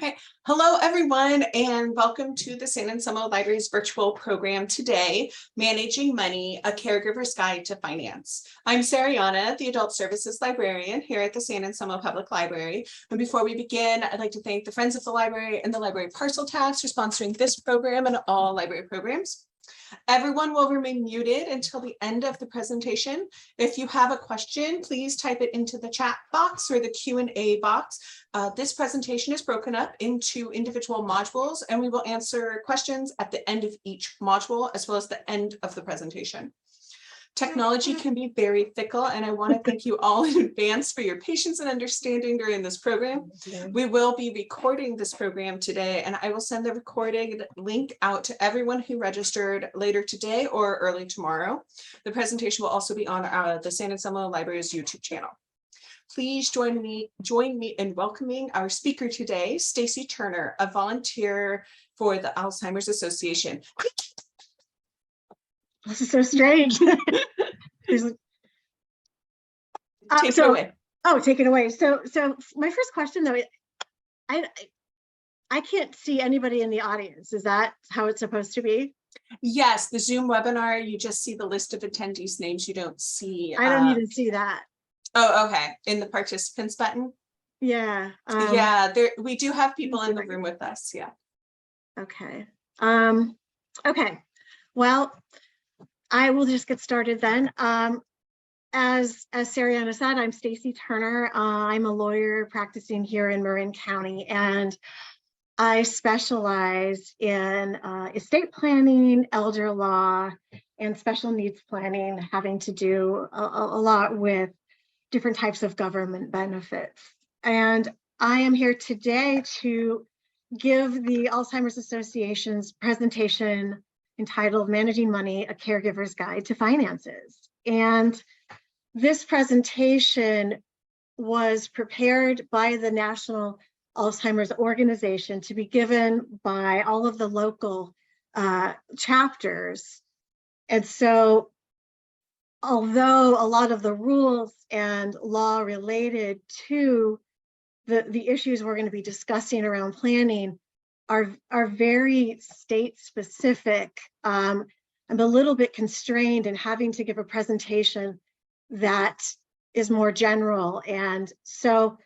Okay, hello everyone, and welcome to the San Anselmo Library's virtual program today, Managing Money, a Caregiver's Guide to Finance. I'm Sariana, the Adult Services Librarian here at the San Anselmo Public Library. And before we begin, I'd like to thank the Friends of the Library and the Library Parcel Tax for sponsoring this program and all library programs. Everyone will remain muted until the end of the presentation. If you have a question, please type it into the chat box or the Q&A box. This presentation is broken up into individual modules, and we will answer questions at the end of each module as well as the end of the presentation. Technology can be very fickle, and I want to thank you all in advance for your patience and understanding during this program. We will be recording this program today, and I will send the recording link out to everyone who registered later today or early tomorrow. The presentation will also be on the San Anselmo Library's YouTube channel. Please join me in welcoming our speaker today, Stacy Turner, a volunteer for the Alzheimer's Association. This is so strange. Take it away. Oh, take it away. So my first question though, I can't see anybody in the audience. Is that how it's supposed to be? Yes, the Zoom webinar, you just see the list of attendees' names. You don't see. I don't even see that. Oh, okay. In the participants button. Yeah. Yeah, we do have people in the room with us. Yeah. Okay. Okay. Well, I will just get started then. As Sariana said, I'm Stacy Turner. I'm a lawyer practicing here in Marin County, and I specialize in estate planning, elder law, and special needs planning, having to do a lot with different types of government benefits. And I am here today to give the Alzheimer's Association's presentation entitled Managing Money, a Caregiver's Guide to Finances. And this presentation was prepared by the National Alzheimer's Organization to be given by all of the local chapters. And so, although a lot of the rules and law related to the issues we're going to be discussing around planning are very state specific, I'm a little bit constrained in having to give a presentation that is more general. And so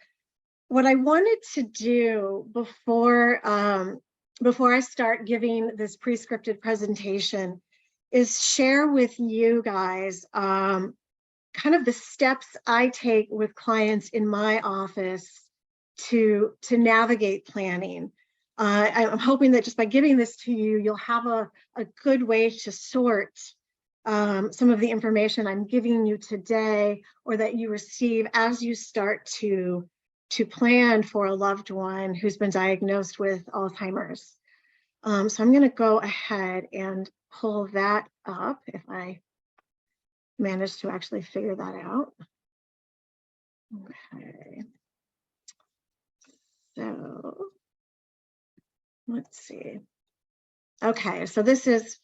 what I wanted to do before I start giving this pre-scripted presentation is share with you guys kind of the steps I take with clients in my office to navigate planning. I'm hoping that just by giving this to you, you'll have a good way to sort some of the information I'm giving you today, or that you receive as you start to plan for a loved one who's been diagnosed with Alzheimer's. So I'm going to go ahead and pull that up if I manage to actually figure that out. Okay. So let's see. Okay, so this is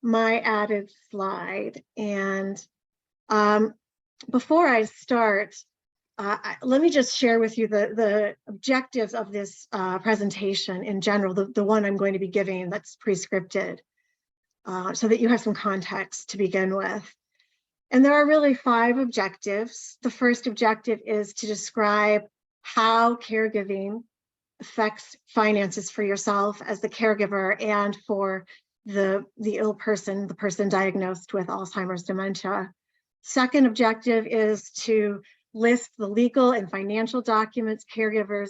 my added slide. And before I start, let me just share with you the objectives of this presentation in general, the one I'm going to be giving that's pre-scripted, so that you have some context to begin with. And there are really 5 objectives. The first objective is to describe how caregiving affects finances for yourself as the caregiver and for the ill person, the person diagnosed with Alzheimer's dementia. Second objective is to list the legal and financial documents caregivers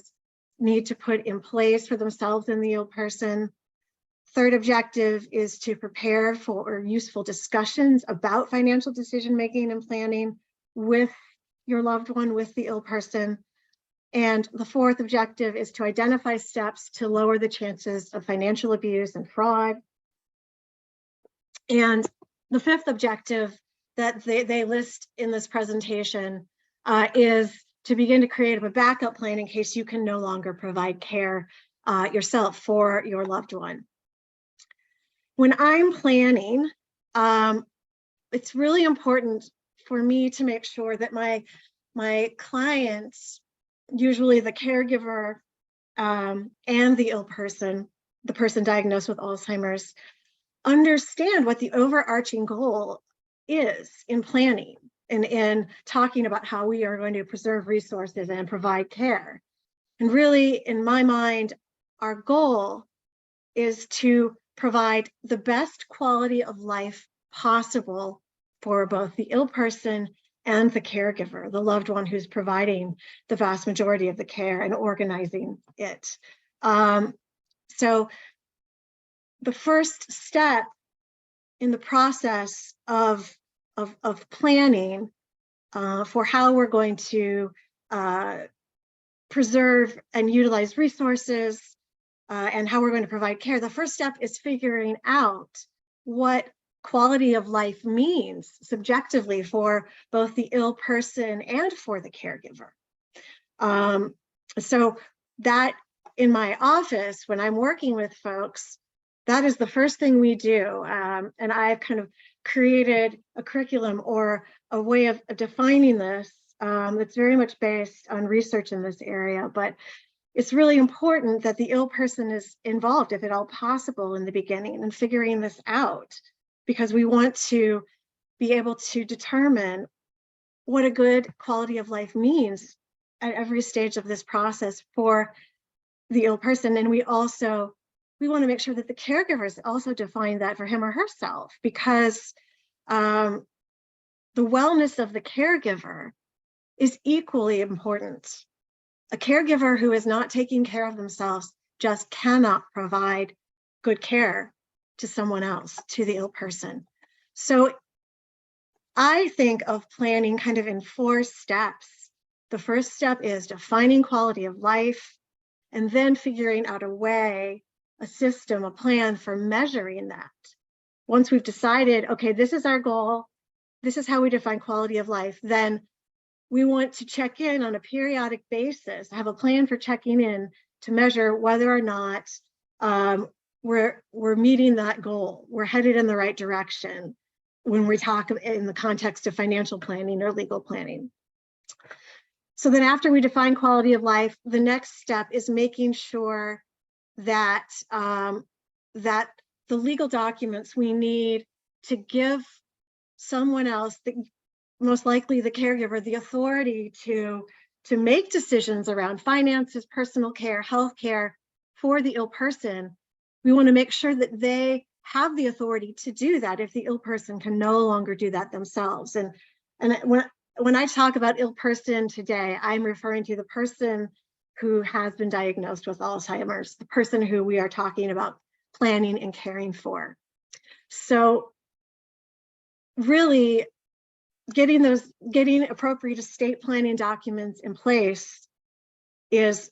need to put in place for themselves and the ill person. Third objective is to prepare for useful discussions about financial decision-making and planning with your loved one, with the ill person. And the fourth objective is to identify steps to lower the chances of financial abuse and fraud. And the fifth objective that they list in this presentation is to begin to create a backup plan in case you can no longer provide care yourself for your loved one. When I'm planning, it's really important for me to make sure that my clients, usually the caregiver, and the ill person, the person diagnosed with Alzheimer's, understand what the overarching goal is in planning and in talking about how we are going to preserve resources and provide care. And really, in my mind, our goal is to provide the best quality of life possible for both the ill person and the caregiver, the loved one who's providing the vast majority of the care and organizing it. So the first step in the process of planning for how we're going to preserve and utilize resources and how we're going to provide care, the first step is figuring out what quality of life means subjectively for both the ill person and for the caregiver. So that in my office, when I'm working with folks, that is the first thing we do. And I've kind of created a curriculum or a way of defining this that's very much based on research in this area, but it's really important that the ill person is involved, if at all possible, in the beginning and figuring this out, because we want to be able to determine what a good quality of life means at every stage of this process for the ill person. And we want to make sure that the caregivers also define that for him or herself, because the wellness of the caregiver is equally important. A caregiver who is not taking care of themselves just cannot provide good care to someone else, to the ill person. So I think of planning kind of in 4 steps. The first step is defining quality of life, and then figuring out a way, a system, a plan for measuring that. Once we've decided, okay, this is our goal, this is how we define quality of life, then we want to check in on a periodic basis, have a plan for checking in to measure whether or not we're meeting that goal, we're headed in the right direction when we talk in the context of financial planning or legal planning. So then after we define quality of life, the next step is making sure that, that the legal documents we need to give someone else, most likely the caregiver, the authority to make decisions around finances, personal care, health care for the ill person. We want to make sure that they have the authority to do that if the ill person can no longer do that themselves. And when I talk about ill person today, I'm referring to the person who has been diagnosed with Alzheimer's, the person who we are talking about planning and caring for. So really, getting appropriate estate planning documents in place is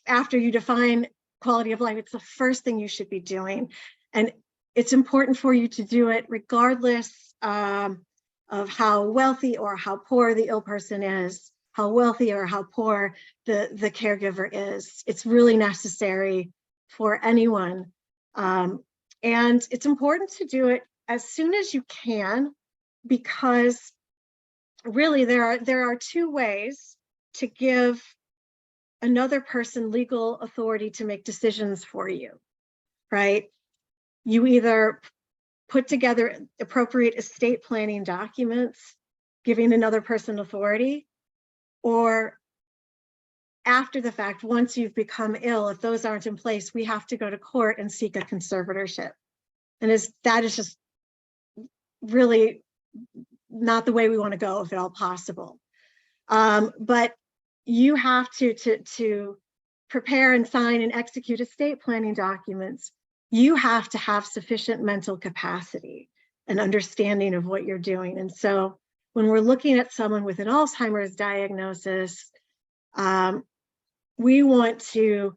after you define quality of life, it's the first thing you should be doing. And it's important for you to do it regardless of how wealthy or how poor the ill person is, how wealthy or how poor the caregiver is. It's really necessary for anyone. And it's important to do it as soon as you can, because really there are 2 ways to give another person legal authority to make decisions for you, right? You either put together appropriate estate planning documents giving another person authority, or after the fact, once you've become ill, if those aren't in place, we have to go to court and seek a conservatorship. And that is just really not the way we want to go, if at all possible. But you have to prepare and sign and execute estate planning documents. You have to have sufficient mental capacity and understanding of what you're doing. And so when we're looking at someone with an Alzheimer's diagnosis, we want to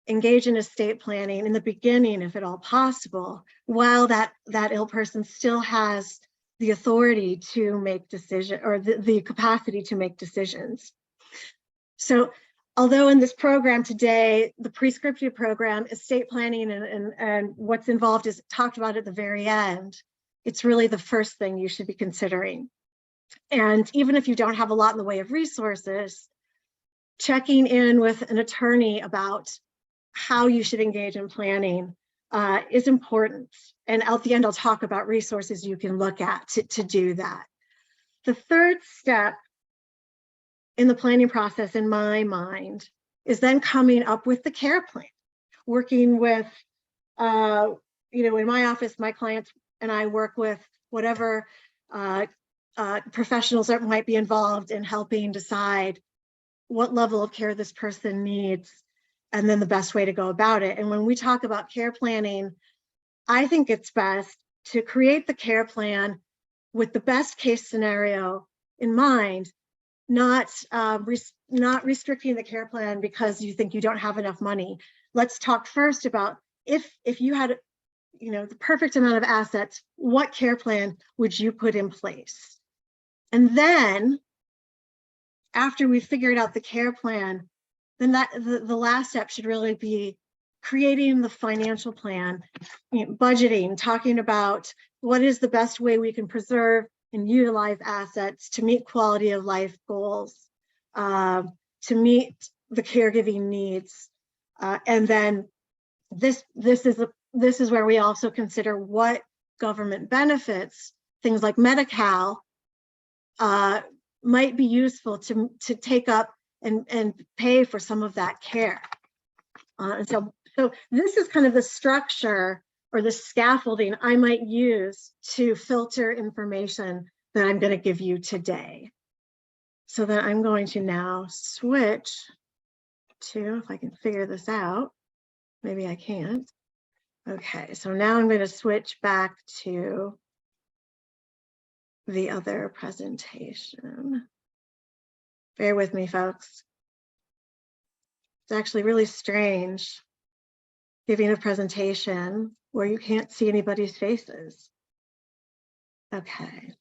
engage in estate planning in the beginning, if at all possible, while that ill person still has the authority to make decisions, or the capacity to make decisions. So although in this program today, the prescriptive program, estate planning and what's involved is talked about at the very end, it's really the first thing you should be considering. And even if you don't have a lot in the way of resources, checking in with an attorney about how you should engage in planning is important. And at the end, I'll talk about resources you can look at to do that. The third step in the planning process, in my mind, is then coming up with the care plan, working with, in my office, my clients and I work with whatever professionals that might be involved in helping decide what level of care this person needs, and then the best way to go about it. And when we talk about care planning, I think it's best to create the care plan with the best case scenario in mind, not restricting the care plan because you think you don't have enough money. Let's talk first about if you had, the perfect amount of assets, what care plan would you put in place? And then after we figured out the care plan, then the last step should really be creating the financial plan, budgeting, talking about what is the best way we can preserve and utilize assets to meet quality of life goals, to meet the caregiving needs. And then this is where we also consider what government benefits, things like Medi-Cal, might be useful to take up and pay for some of that care. And so this is kind of the structure or the scaffolding I might use to filter information that I'm going to give you today. So then I'm going to now switch to, if I can figure this out, maybe I can't. Okay, so now I'm going to switch back to the other presentation. Bear with me, folks. It's actually really strange giving a presentation where you can't see anybody's faces. Okay.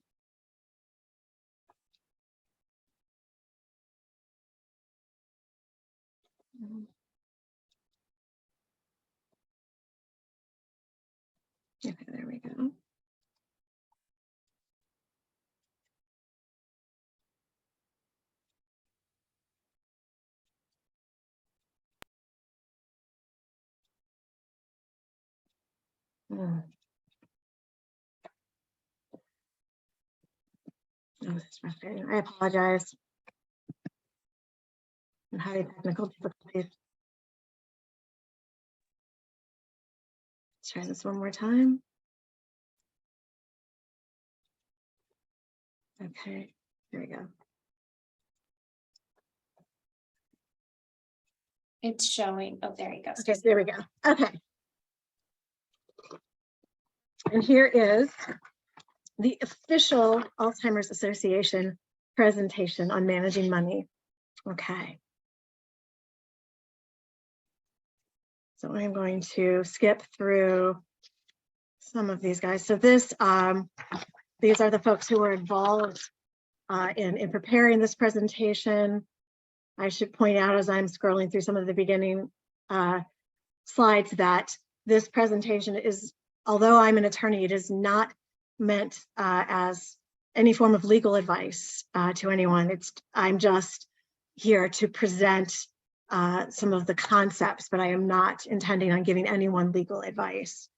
Okay, there we go. Oh, this is frustrating. I apologize. I'm having technical difficulties. Let's try this one more time. Okay, here we go. It's showing. Oh, there you go. Okay, there we go. Okay. And here is the official Alzheimer's Association presentation on managing money. Okay. So I'm going to skip through some of these guys. So this, these are the folks who were involved in preparing this presentation. I should point out as I'm scrolling through some of the beginning slides that this presentation is, although I'm an attorney, it is not meant as any form of legal advice to anyone. I'm just here to present some of the concepts, but I am not intending on giving anyone legal advice.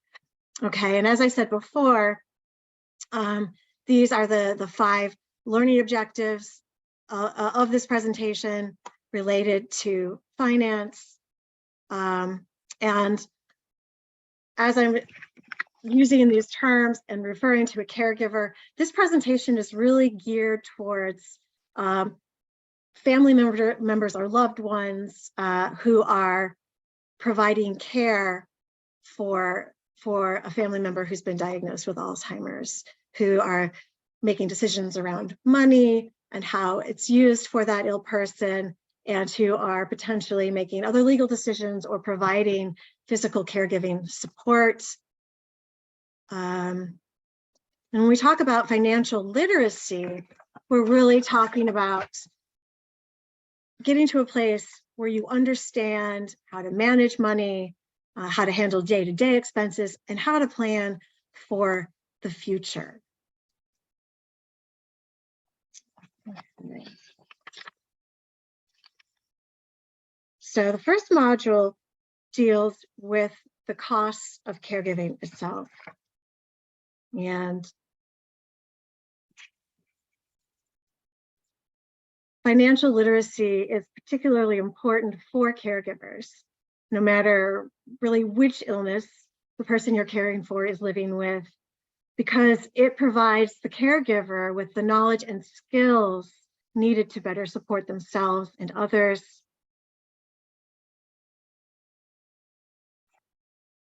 Okay, and as I said before, these are the 5 learning objectives of this presentation related to finance. And as I'm using these terms and referring to a caregiver, this presentation is really geared towards family members or loved ones who are providing care for a family member who's been diagnosed with Alzheimer's, who are making decisions around money and how it's used for that ill person, and who are potentially making other legal decisions or providing physical caregiving support. And when we talk about financial literacy, we're really talking about getting to a place where you understand how to manage money, how to handle day-to-day expenses, and how to plan for the future. So the first module deals with the costs of caregiving itself. And financial literacy is particularly important for caregivers, no matter really which illness the person you're caring for is living with, because it provides the caregiver with the knowledge and skills needed to better support themselves and others.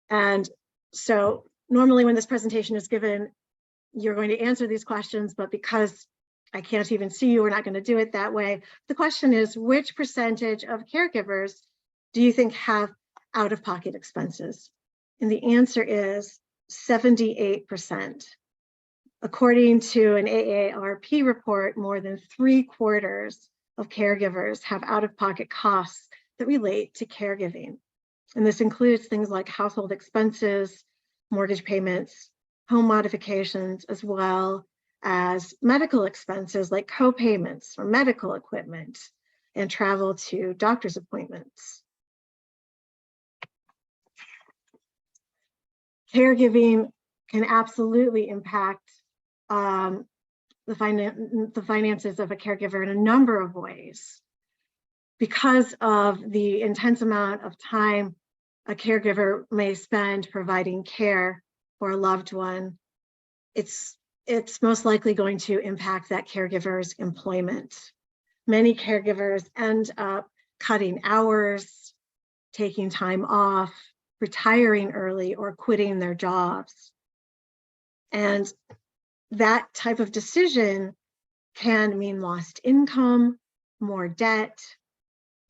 And so normally when this presentation is given, you're going to answer these questions, but because I can't even see you, we're not going to do it that way. The question is, which percentage of caregivers do you think have out-of-pocket expenses? And the answer is 78%. According to an AARP report, more than 3/4 of caregivers have out-of-pocket costs that relate to caregiving. And this includes things like household expenses, mortgage payments, home modifications, as well as medical expenses like co-payments for medical equipment and travel to doctor's appointments. Caregiving can absolutely impact the finances of a caregiver in a number of ways. Because of the intense amount of time a caregiver may spend providing care for a loved one, it's most likely going to impact that caregiver's employment. Many caregivers end up cutting hours, taking time off, retiring early, or quitting their jobs. And that type of decision can mean lost income, more debt,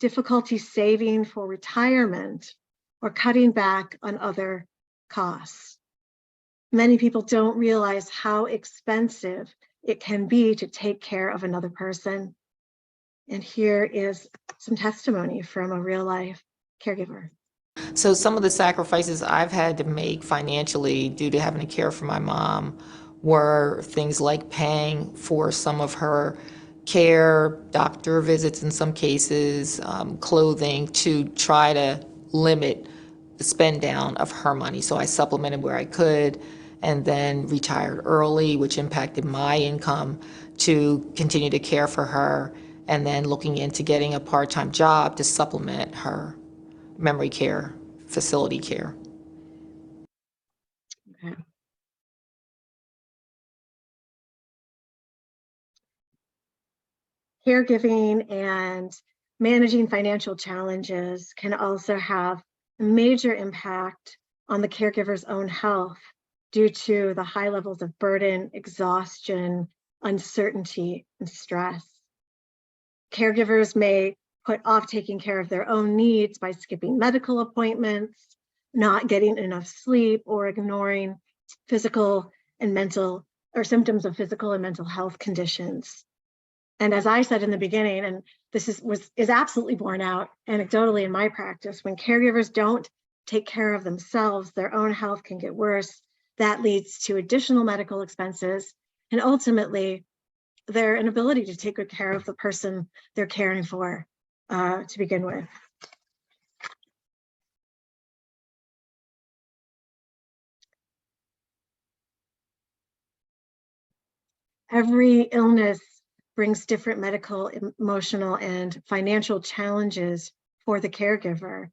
difficulty saving for retirement, or cutting back on other costs. Many people don't realize how expensive it can be to take care of another person. And here is some testimony from a real-life caregiver. So some of the sacrifices I've had to make financially due to having to care for my mom were things like paying for some of her care, doctor visits in some cases, clothing, to try to limit the spend down of her money. So I supplemented where I could, and then retired early, which impacted my income to continue to care for her, and then looking into getting a part-time job to supplement her memory care, facility care. Okay. Caregiving and managing financial challenges can also have a major impact on the caregiver's own health due to the high levels of burden, exhaustion, uncertainty, and stress. Caregivers may put off taking care of their own needs by skipping medical appointments, not getting enough sleep, or ignoring physical and mental or symptoms of physical and mental health conditions. And as I said in the beginning, and this is absolutely borne out anecdotally in my practice, when caregivers don't take care of themselves, their own health can get worse. That leads to additional medical expenses and ultimately their inability to take good care of the person they're caring for to begin with. Every illness brings different medical, emotional, and financial challenges for the caregiver.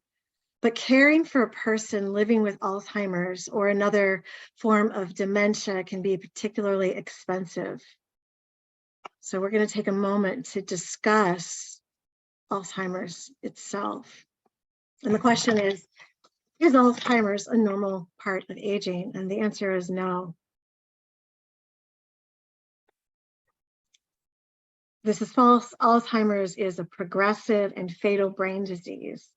But caring for a person living with Alzheimer's or another form of dementia can be particularly expensive. So we're going to take a moment to discuss Alzheimer's itself. And the question is Alzheimer's a normal part of aging? And the answer is no. This is false. Alzheimer's is a progressive and fatal brain disease.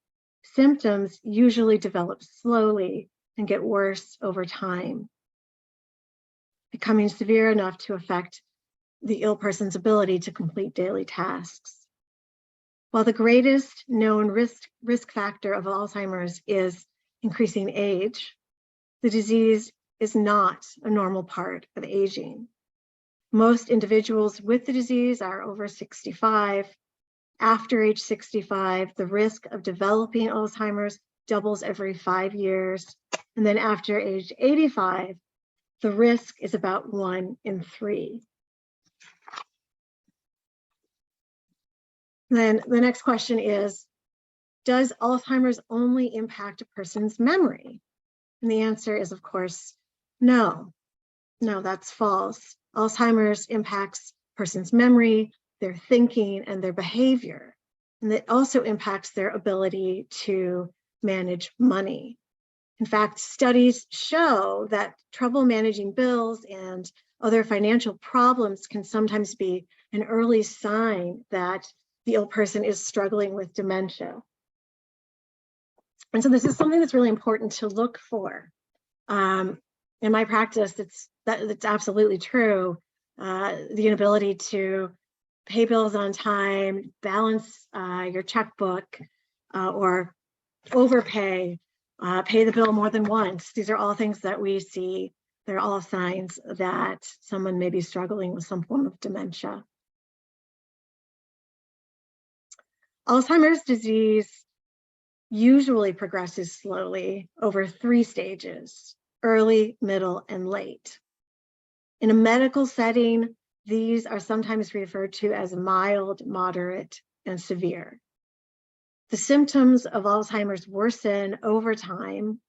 Symptoms usually develop slowly and get worse over time, becoming severe enough to affect the ill person's ability to complete daily tasks. While the greatest known risk factor of Alzheimer's is increasing age, the disease is not a normal part of aging. Most individuals with the disease are over 65, After age 65, the risk of developing Alzheimer's doubles every 5 years. And then after age 85, the risk is about 1 in 3. Then the next question is, does Alzheimer's only impact a person's memory? And the answer is, of course, no. No, that's false. Alzheimer's impacts a person's memory, their thinking, and their behavior. And it also impacts their ability to manage money. In fact, studies show that trouble managing bills and other financial problems can sometimes be an early sign that the ill person is struggling with dementia. And so this is something that's really important to look for. In my practice, that's absolutely true. The inability to pay bills on time, balance your checkbook, or overpay, pay the bill more than once. These are all things that we see. They're all signs that someone may be struggling with some form of dementia. Alzheimer's disease usually progresses slowly over 3 stages: early, middle, and late. In a medical setting, these are sometimes referred to as mild, moderate, and severe. The symptoms of Alzheimer's worsen over time,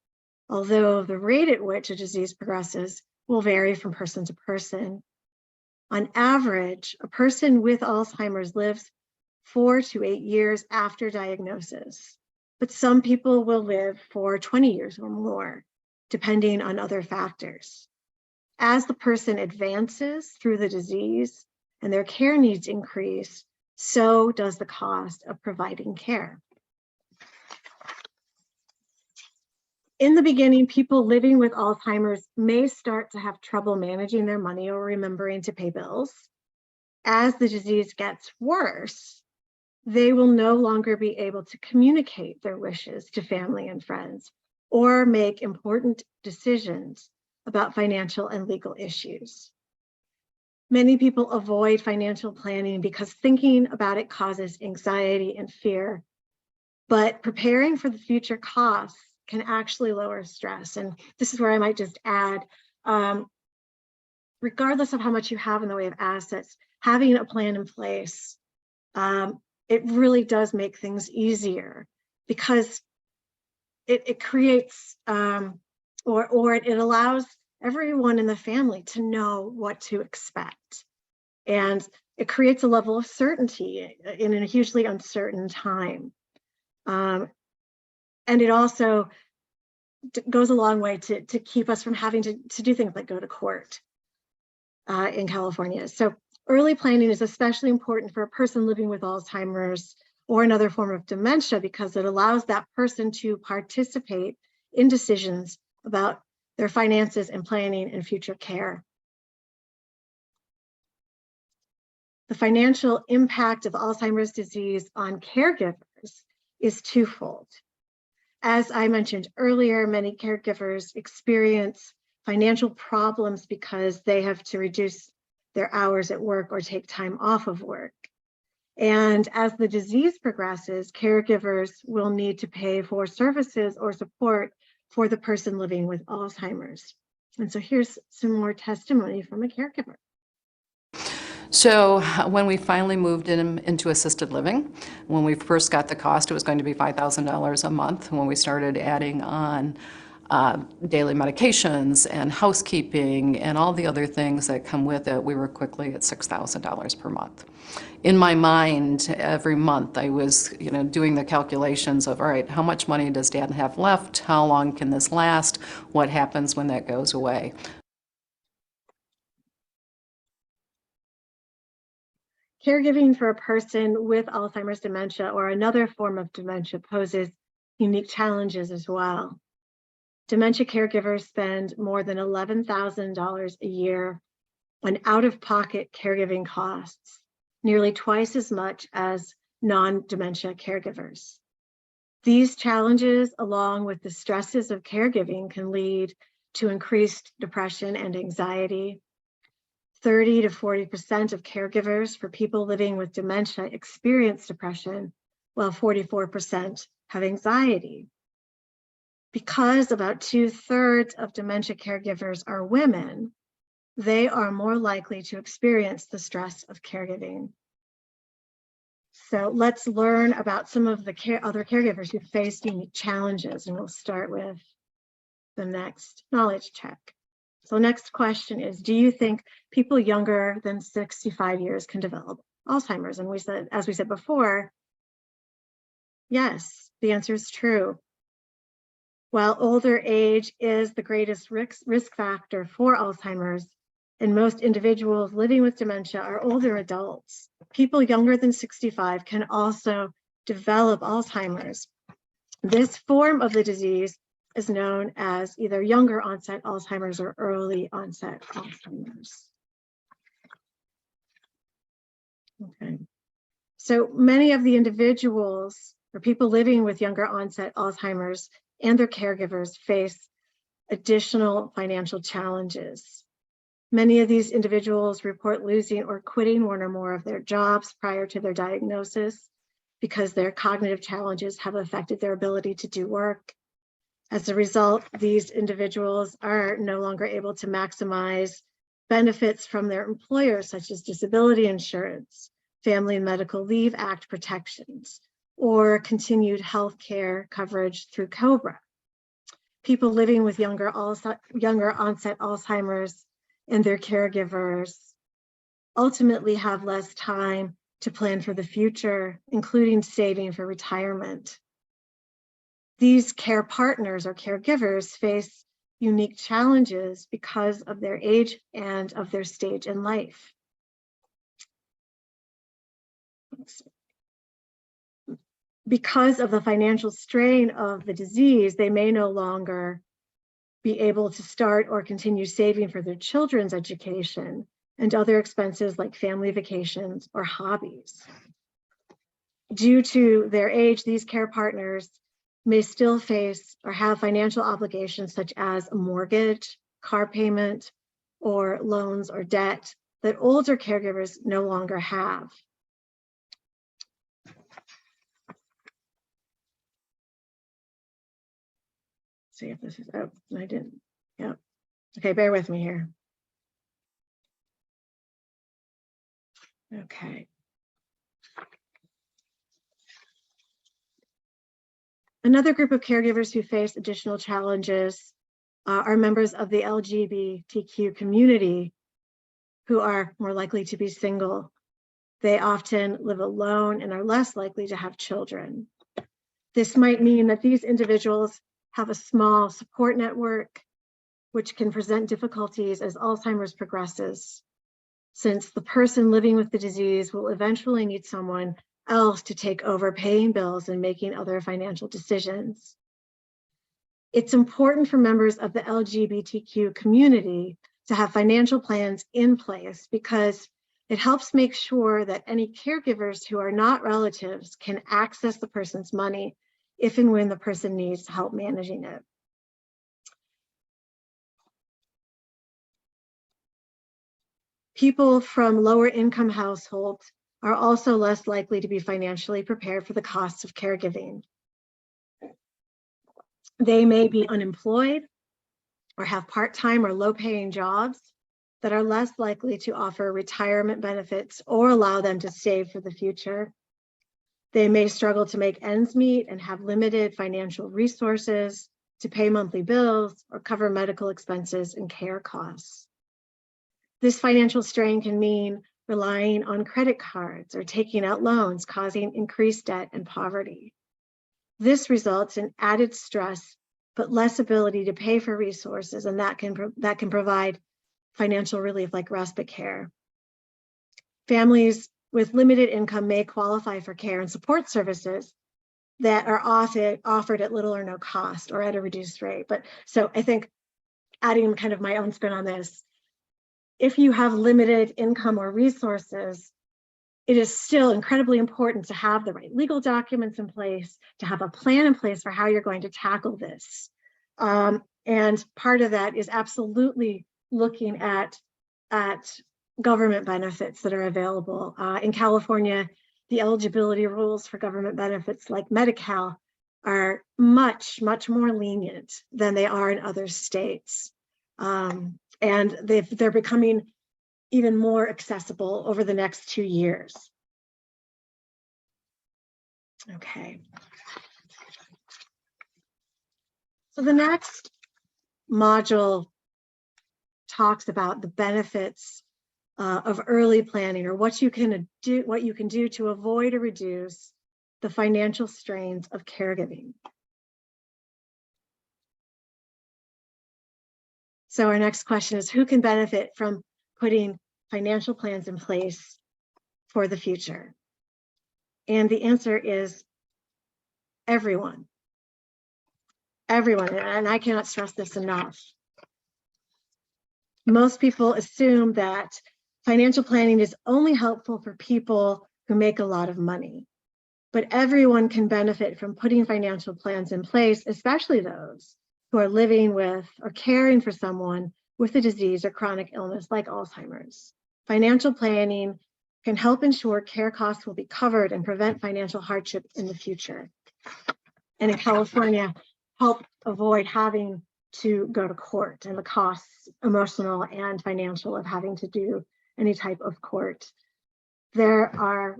although the rate at which a disease progresses will vary from person to person. On average, a person with Alzheimer's lives 4 to 8 years after diagnosis, but some people will live for 20 years or more, depending on other factors. As the person advances through the disease and their care needs increase, so does the cost of providing care. In the beginning, people living with Alzheimer's may start to have trouble managing their money or remembering to pay bills. As the disease gets worse, they will no longer be able to communicate their wishes to family and friends or make important decisions about financial and legal issues. Many people avoid financial planning because thinking about it causes anxiety and fear, but preparing for the future costs can actually lower stress. And this is where I might just add, regardless of how much you have in the way of assets, having a plan in place, it really does make things easier, because it creates, or it allows everyone in the family to know what to expect. And it creates a level of certainty in a hugely uncertain time. And it also goes a long way to keep us from having to do things like go to court in California. So early planning is especially important for a person living with Alzheimer's or another form of dementia, because it allows that person to participate in decisions about their finances and planning and future care. The financial impact of Alzheimer's disease on caregivers is twofold. As I mentioned earlier, many caregivers experience financial problems because they have to reduce their hours at work or take time off of work. And as the disease progresses, caregivers will need to pay for services or support for the person living with Alzheimer's. And so here's some more testimony from a caregiver. So when we finally moved into assisted living, when we first got the cost, it was going to be $5,000 a month. When we started adding on daily medications and housekeeping and all the other things that come with it, we were quickly at $6,000 per month. In my mind, every month I was, doing the calculations of, all right, how much money does Dad have left? How long can this last? What happens when that goes away? Caregiving for a person with Alzheimer's dementia or another form of dementia poses unique challenges as well. Dementia caregivers spend more than $11,000 a year on out-of-pocket caregiving costs, nearly twice as much as non-dementia caregivers. These challenges, along with the stresses of caregiving, can lead to increased depression and anxiety, 30 to 40% of caregivers for people living with dementia experience depression, while 44% have anxiety. Because about 2/3 of dementia caregivers are women, they are more likely to experience the stress of caregiving. So let's learn about some of the other caregivers who face unique challenges, and we'll start with the next knowledge check. So next question is, do you think people younger than 65 years can develop Alzheimer's? And we said, as we said before, yes, the answer is true. While older age is the greatest risk factor for Alzheimer's, and most individuals living with dementia are older adults, people younger than 65 can also develop Alzheimer's. This form of the disease is known as either younger onset Alzheimer's or early onset Alzheimer's. Okay. So many of the individuals or people living with younger onset Alzheimer's and their caregivers face additional financial challenges. Many of these individuals report losing or quitting one or more of their jobs prior to their diagnosis because their cognitive challenges have affected their ability to do work. As a result, these individuals are no longer able to maximize benefits from their employers, such as disability insurance, Family and Medical Leave Act protections, or continued health care coverage through COBRA. People living with younger onset Alzheimer's and their caregivers ultimately have less time to plan for the future, including saving for retirement. These care partners or caregivers face unique challenges because of their age and of their stage in life. Because of the financial strain of the disease, they may no longer be able to start or continue saving for their children's education and other expenses like family vacations or hobbies. Due to their age, these care partners may still face or have financial obligations such as a mortgage, car payment, or loans or debt that older caregivers no longer have. See if this is, oh, I didn't, yeah. Okay, bear with me here. Okay. Another group of caregivers who face additional challenges are members of the LGBTQ community who are more likely to be single. They often live alone and are less likely to have children. This might mean that these individuals have a small support network, which can present difficulties as Alzheimer's progresses, since the person living with the disease will eventually need someone else to take over paying bills and making other financial decisions. It's important for members of the LGBTQ community to have financial plans in place because it helps make sure that any caregivers who are not relatives can access the person's money if and when the person needs help managing it. People from lower income households are also less likely to be financially prepared for the costs of caregiving. They may be unemployed or have part-time or low-paying jobs that are less likely to offer retirement benefits or allow them to save for the future. They may struggle to make ends meet and have limited financial resources to pay monthly bills or cover medical expenses and care costs. This financial strain can mean relying on credit cards or taking out loans, causing increased debt and poverty. This results in added stress, but less ability to pay for resources, and that can provide financial relief like respite care. Families with limited income may qualify for care and support services that are often offered at little or no cost or at a reduced rate. But so I think adding kind of my own spin on this, if you have limited income or resources, it is still incredibly important to have the right legal documents in place, to have a plan in place for how you're going to tackle this. And part of that is absolutely looking at government benefits that are available. In California, the eligibility rules for government benefits like Medi-Cal are much, much more lenient than they are in other states. And they're becoming even more accessible over the next 2 years. Okay. So the next module talks about the benefits of early planning, or what you can do to avoid or reduce the financial strains of caregiving. So our next question is, who can benefit from putting financial plans in place for the future? And the answer is everyone. Everyone, and I cannot stress this enough. Most people assume that financial planning is only helpful for people who make a lot of money, but everyone can benefit from putting financial plans in place, especially those who are living with or caring for someone with a disease or chronic illness like Alzheimer's. Financial planning can help ensure care costs will be covered and prevent financial hardship in the future. And in California, help avoid having to go to court and the costs, emotional and financial, of having to do any type of court. There are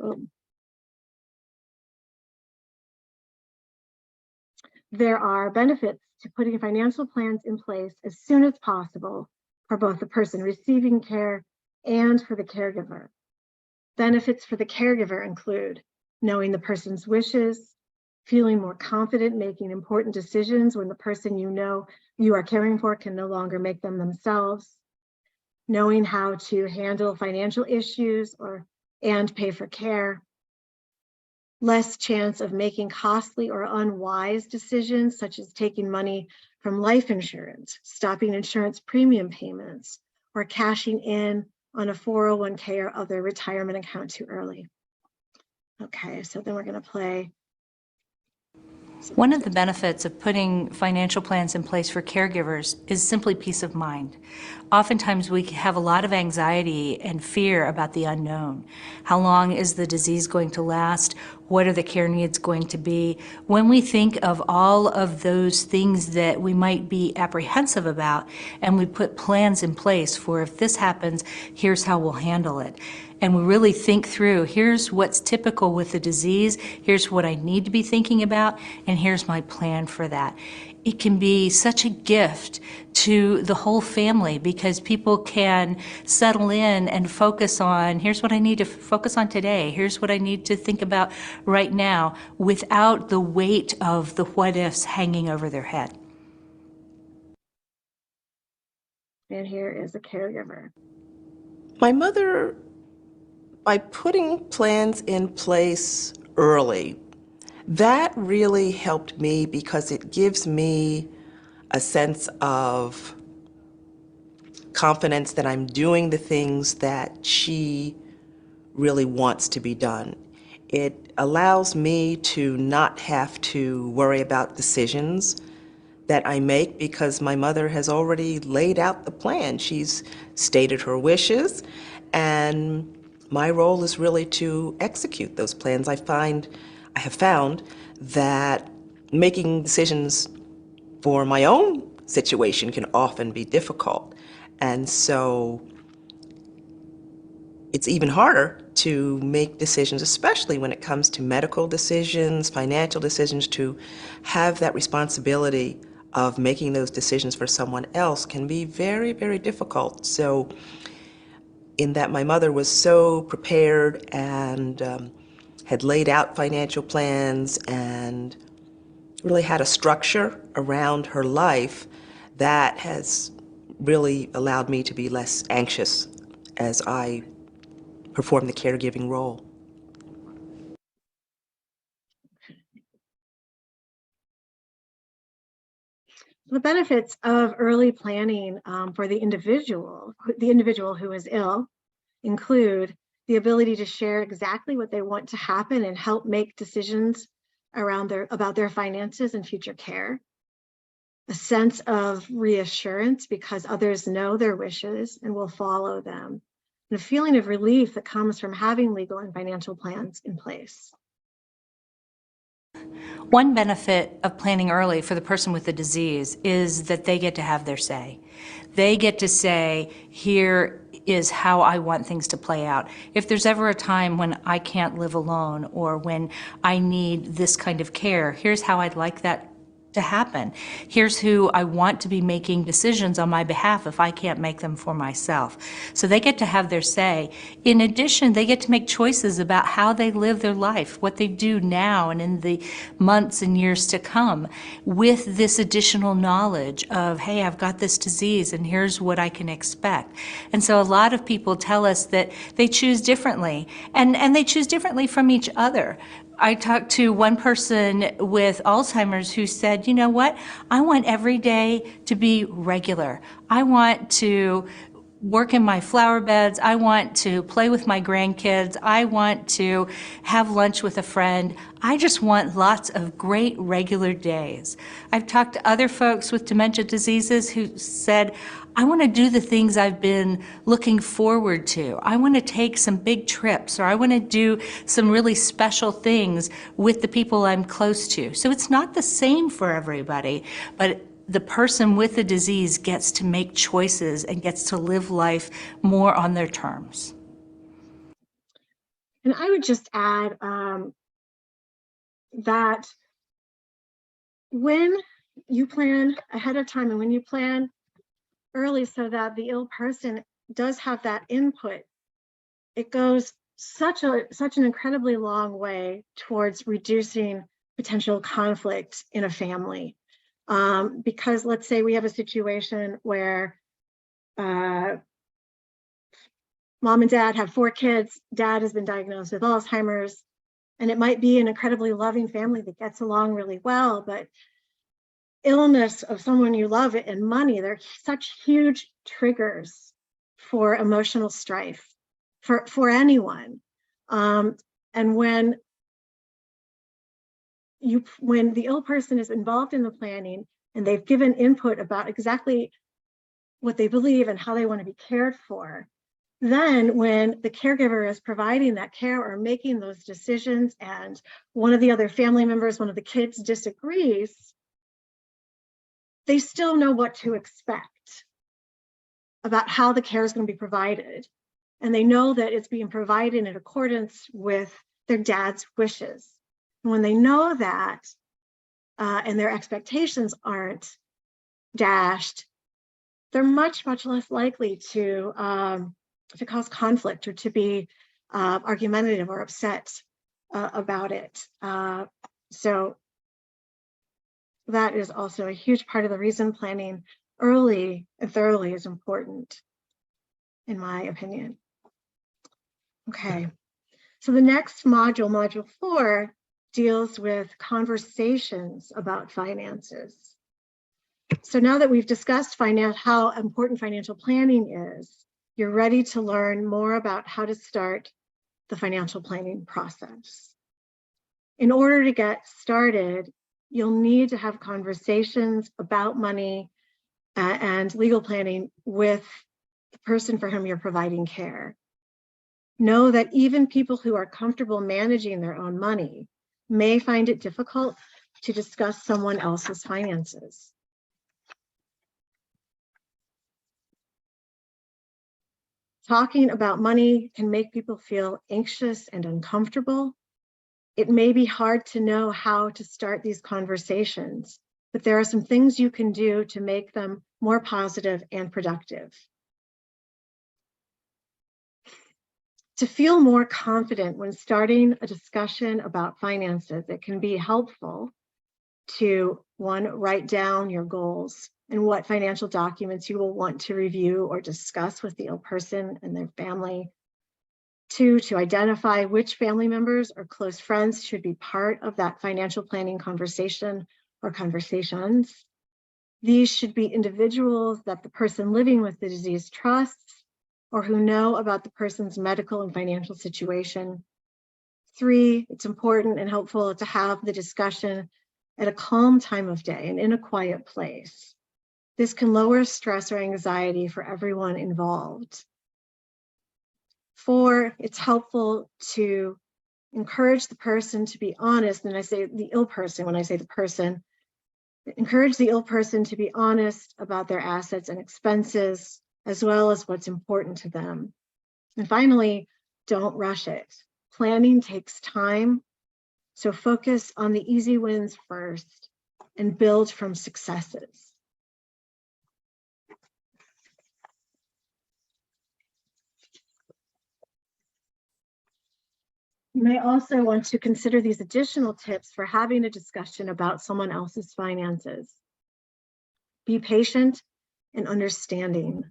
benefits to putting financial plans in place as soon as possible for both the person receiving care and for the caregiver. Benefits for the caregiver include knowing the person's wishes, feeling more confident making important decisions when the person you are caring for can no longer make them themselves, knowing how to handle financial issues and pay for care, less chance of making costly or unwise decisions, such as taking money from life insurance, stopping insurance premium payments, or cashing in on a 401k or other retirement account too early. Okay, so then we're going to play. One of the benefits of putting financial plans in place for caregivers is simply peace of mind. Oftentimes we have a lot of anxiety and fear about the unknown. How long is the disease going to last? What are the care needs going to be? When we think of all of those things that we might be apprehensive about, and we put plans in place for, if this happens, here's how we'll handle it. And we really think through, here's what's typical with the disease, here's what I need to be thinking about, and here's my plan for that. It can be such a gift to the whole family because people can settle in and focus on, here's what I need to focus on today, here's what I need to think about right now, without the weight of the what ifs hanging over their head. And here is a caregiver. My mother, by putting plans in place early, that really helped me because it gives me a sense of confidence that I'm doing the things that she really wants to be done. It allows me to not have to worry about decisions that I make because my mother has already laid out the plan. She's stated her wishes, and my role is really to execute those plans. I have found that making decisions for my own situation can often be difficult. And so it's even harder to make decisions, especially when it comes to medical decisions, financial decisions. To have that responsibility of making those decisions for someone else can be very, very difficult. So in that my mother was so prepared and had laid out financial plans and really had a structure around her life, that has really allowed me to be less anxious as I perform the caregiving role. The benefits of early planning for the individual who is ill include the ability to share exactly what they want to happen and help make decisions about their finances and future care. A sense of reassurance because others know their wishes and will follow them. and a feeling of relief that comes from having legal and financial plans in place. One benefit of planning early for the person with the disease is that they get to have their say. They get to say, here is how I want things to play out. If there's ever a time when I can't live alone or when I need this kind of care, here's how I'd like that to happen. Here's who I want to be making decisions on my behalf if I can't make them for myself. So they get to have their say. In addition, they get to make choices about how they live their life, what they do now and in the months and years to come, with this additional knowledge of, hey, I've got this disease and here's what I can expect. And so a lot of people tell us that they choose differently, and they choose differently from each other. I talked to one person with Alzheimer's who said, you know what, I want every day to be regular. I want to work in my flower beds. I want to play with my grandkids. I want to have lunch with a friend. I just want lots of great regular days. I've talked to other folks with dementia diseases who said, I want to do the things I've been looking forward to. I want to take some big trips, or I want to do some really special things with the people I'm close to. So it's not the same for everybody, but the person with the disease gets to make choices and gets to live life more on their terms. And I would just add that when you plan ahead of time and when you plan early so that the ill person does have that input, it goes such an incredibly long way towards reducing potential conflict in a family. Because let's say we have a situation where mom and dad have 4 kids, dad has been diagnosed with Alzheimer's, and it might be an incredibly loving family that gets along really well, but illness of someone you love and money, they're such huge triggers for emotional strife for anyone. And when the ill person is involved in the planning and they've given input about exactly what they believe and how they want to be cared for, then when the caregiver is providing that care or making those decisions and one of the other family members, one of the kids disagrees, they still know what to expect about how the care is going to be provided. And they know that it's being provided in accordance with their dad's wishes. And when they know that, and their expectations aren't dashed, they're much, much less likely to cause conflict or to be argumentative or upset about it. So that is also a huge part of the reason planning early and thoroughly is important, in my opinion. Okay, so the next module, module 4, deals with conversations about finances. So now that we've discussed how important financial planning is, you're ready to learn more about how to start the financial planning process. In order to get started, you'll need to have conversations about money and legal planning with the person for whom you're providing care. Know that even people who are comfortable managing their own money may find it difficult to discuss someone else's finances. Talking about money can make people feel anxious and uncomfortable. It may be hard to know how to start these conversations, but there are some things you can do to make them more positive and productive. To feel more confident when starting a discussion about finances, it can be helpful to, 1, write down your goals and what financial documents you will want to review or discuss with the ill person and their family. 2, to identify which family members or close friends should be part of that financial planning conversation or conversations. These should be individuals that the person living with the disease trusts or who know about the person's medical and financial situation. 3, it's important and helpful to have the discussion at a calm time of day and in a quiet place. This can lower stress or anxiety for everyone involved. 4, it's helpful to encourage the person to be honest. And I say the ill person when I say the person. Encourage the ill person to be honest about their assets and expenses, as well as what's important to them. And finally, don't rush it. Planning takes time, so focus on the easy wins first and build from successes. You may also want to consider these additional tips for having a discussion about someone else's finances. Be patient and understanding.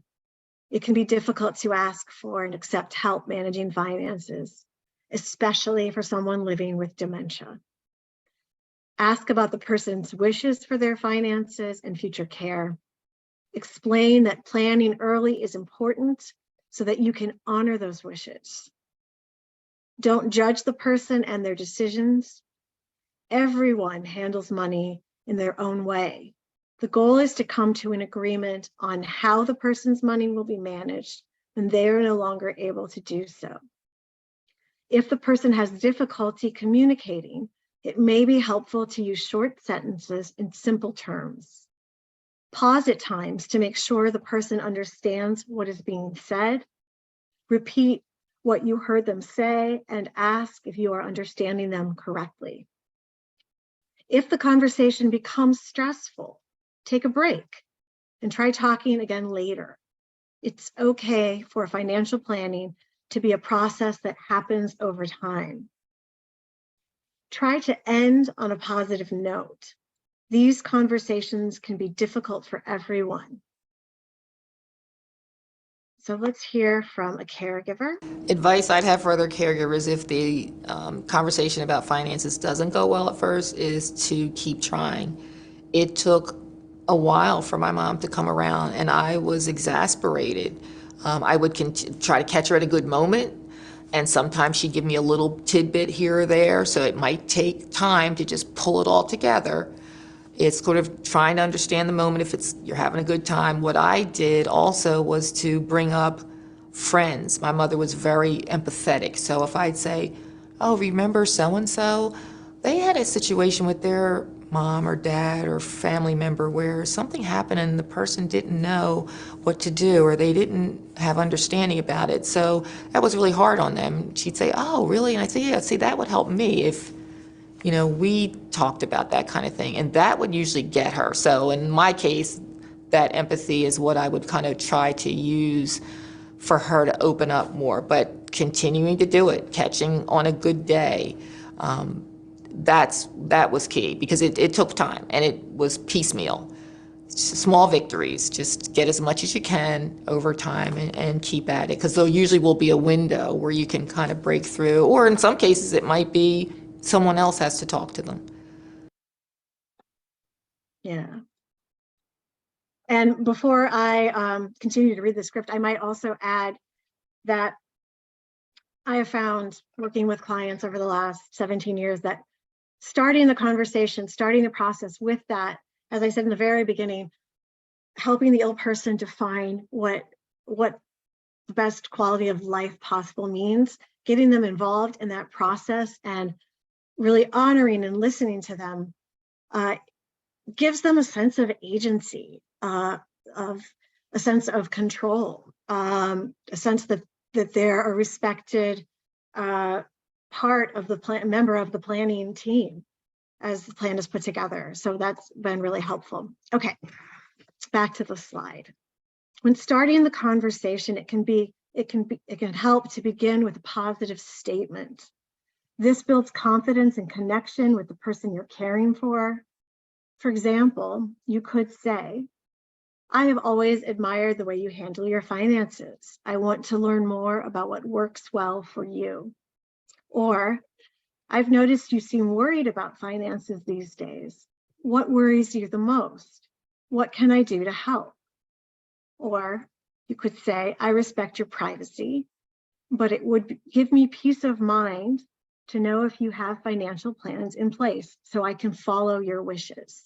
It can be difficult to ask for and accept help managing finances, especially for someone living with dementia. Ask about the person's wishes for their finances and future care. Explain that planning early is important so that you can honor those wishes. Don't judge the person and their decisions. Everyone handles money in their own way. The goal is to come to an agreement on how the person's money will be managed when they are no longer able to do so. If the person has difficulty communicating, it may be helpful to use short sentences in simple terms. Pause at times to make sure the person understands what is being said. Repeat what you heard them say and ask if you are understanding them correctly. If the conversation becomes stressful, take a break and try talking again later. It's okay for financial planning to be a process that happens over time. Try to end on a positive note. These conversations can be difficult for everyone. So let's hear from a caregiver. Advice I'd have for other caregivers if the conversation about finances doesn't go well at first is to keep trying. It took a while for my mom to come around, and I was exasperated. I would try to catch her at a good moment, and sometimes she'd give me a little tidbit here or there, so it might take time to just pull it all together. It's sort of trying to understand the moment if you're having a good time. What I did also was to bring up friends. My mother was very empathetic, so if I'd say, oh, remember so-and-so? They had a situation with their mom or dad or family member where something happened and the person didn't know what to do or they didn't have understanding about it. So that was really hard on them. She'd say, oh, really? And I'd say, yeah, see, that would help me if we talked about that kind of thing, and that would usually get her. So in my case, that empathy is what I would kind of try to use for her to open up more, but continuing to do it, catching on a good day, that was key because it took time and it was piecemeal. Small victories, just get as much as you can over time and keep at it, because there usually will be a window where you can kind of break through, or in some cases it might be someone else has to talk to them. Yeah. And before I continue to read the script, I might also add that I have found working with clients over the last 17 years that starting the conversation, starting the process with that, as I said in the very beginning, helping the ill person define what the best quality of life possible means, getting them involved in that process and really honoring and listening to them gives them a sense of agency, of a sense of control, a sense that they're a respected part of the member of the planning team as the plan is put together. So that's been really helpful. Okay, back to the slide. When starting the conversation, it can help to begin with a positive statement. This builds confidence and connection with the person you're caring for. For example, you could say, I have always admired the way you handle your finances. I want to learn more about what works well for you. Or, I've noticed you seem worried about finances these days. What worries you the most? What can I do to help? Or you could say, I respect your privacy, but it would give me peace of mind to know if you have financial plans in place so I can follow your wishes.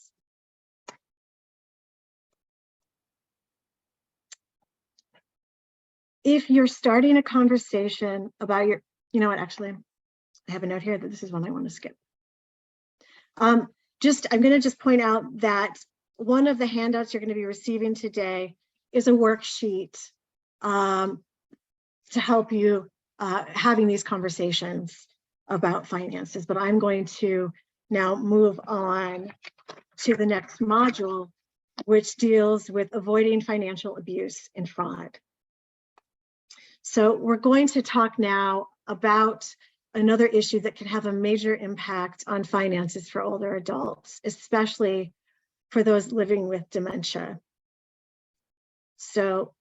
if you're starting a conversation about your, you know what, actually, I have a note here that this is one I want to skip. I'm going to just point out that one of the handouts you're going to be receiving today is a worksheet to help you having these conversations about finances. But I'm going to now move on to the next module, which deals with avoiding financial abuse and fraud. So we're going to talk now about another issue that can have a major impact on finances for older adults, especially for those living with dementia. So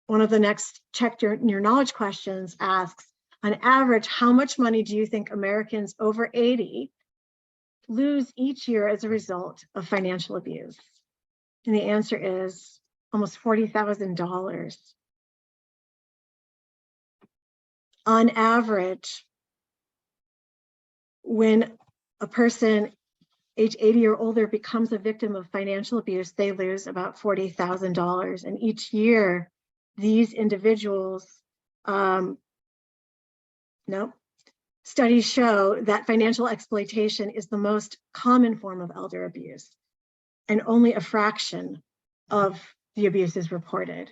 one of the next check your knowledge questions asks, on average, how much money do you think Americans over 80 lose each year as a result of financial abuse? And the answer is almost $40,000. On average, when a person age 80 or older becomes a victim of financial abuse, they lose about $40,000. And each year, these individuals, studies show that financial exploitation is the most common form of elder abuse, and only a fraction of the abuse is reported.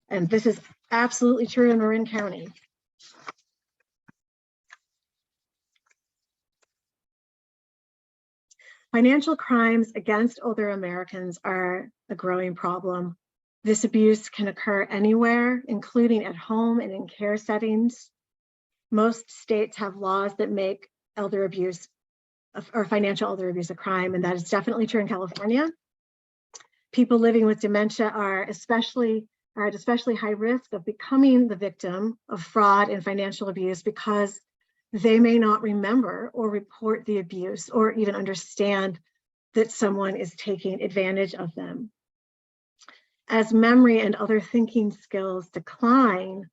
And this is absolutely true in Marin County. Financial crimes against older Americans are a growing problem. This abuse can occur anywhere, including at home and in care settings. Most states have laws that make elder abuse or financial elder abuse a crime, and that is definitely true in California. People living with dementia are at especially high risk of becoming the victim of fraud and financial abuse because they may not remember or report the abuse or even understand that someone is taking advantage of them. As memory and other thinking skills decline,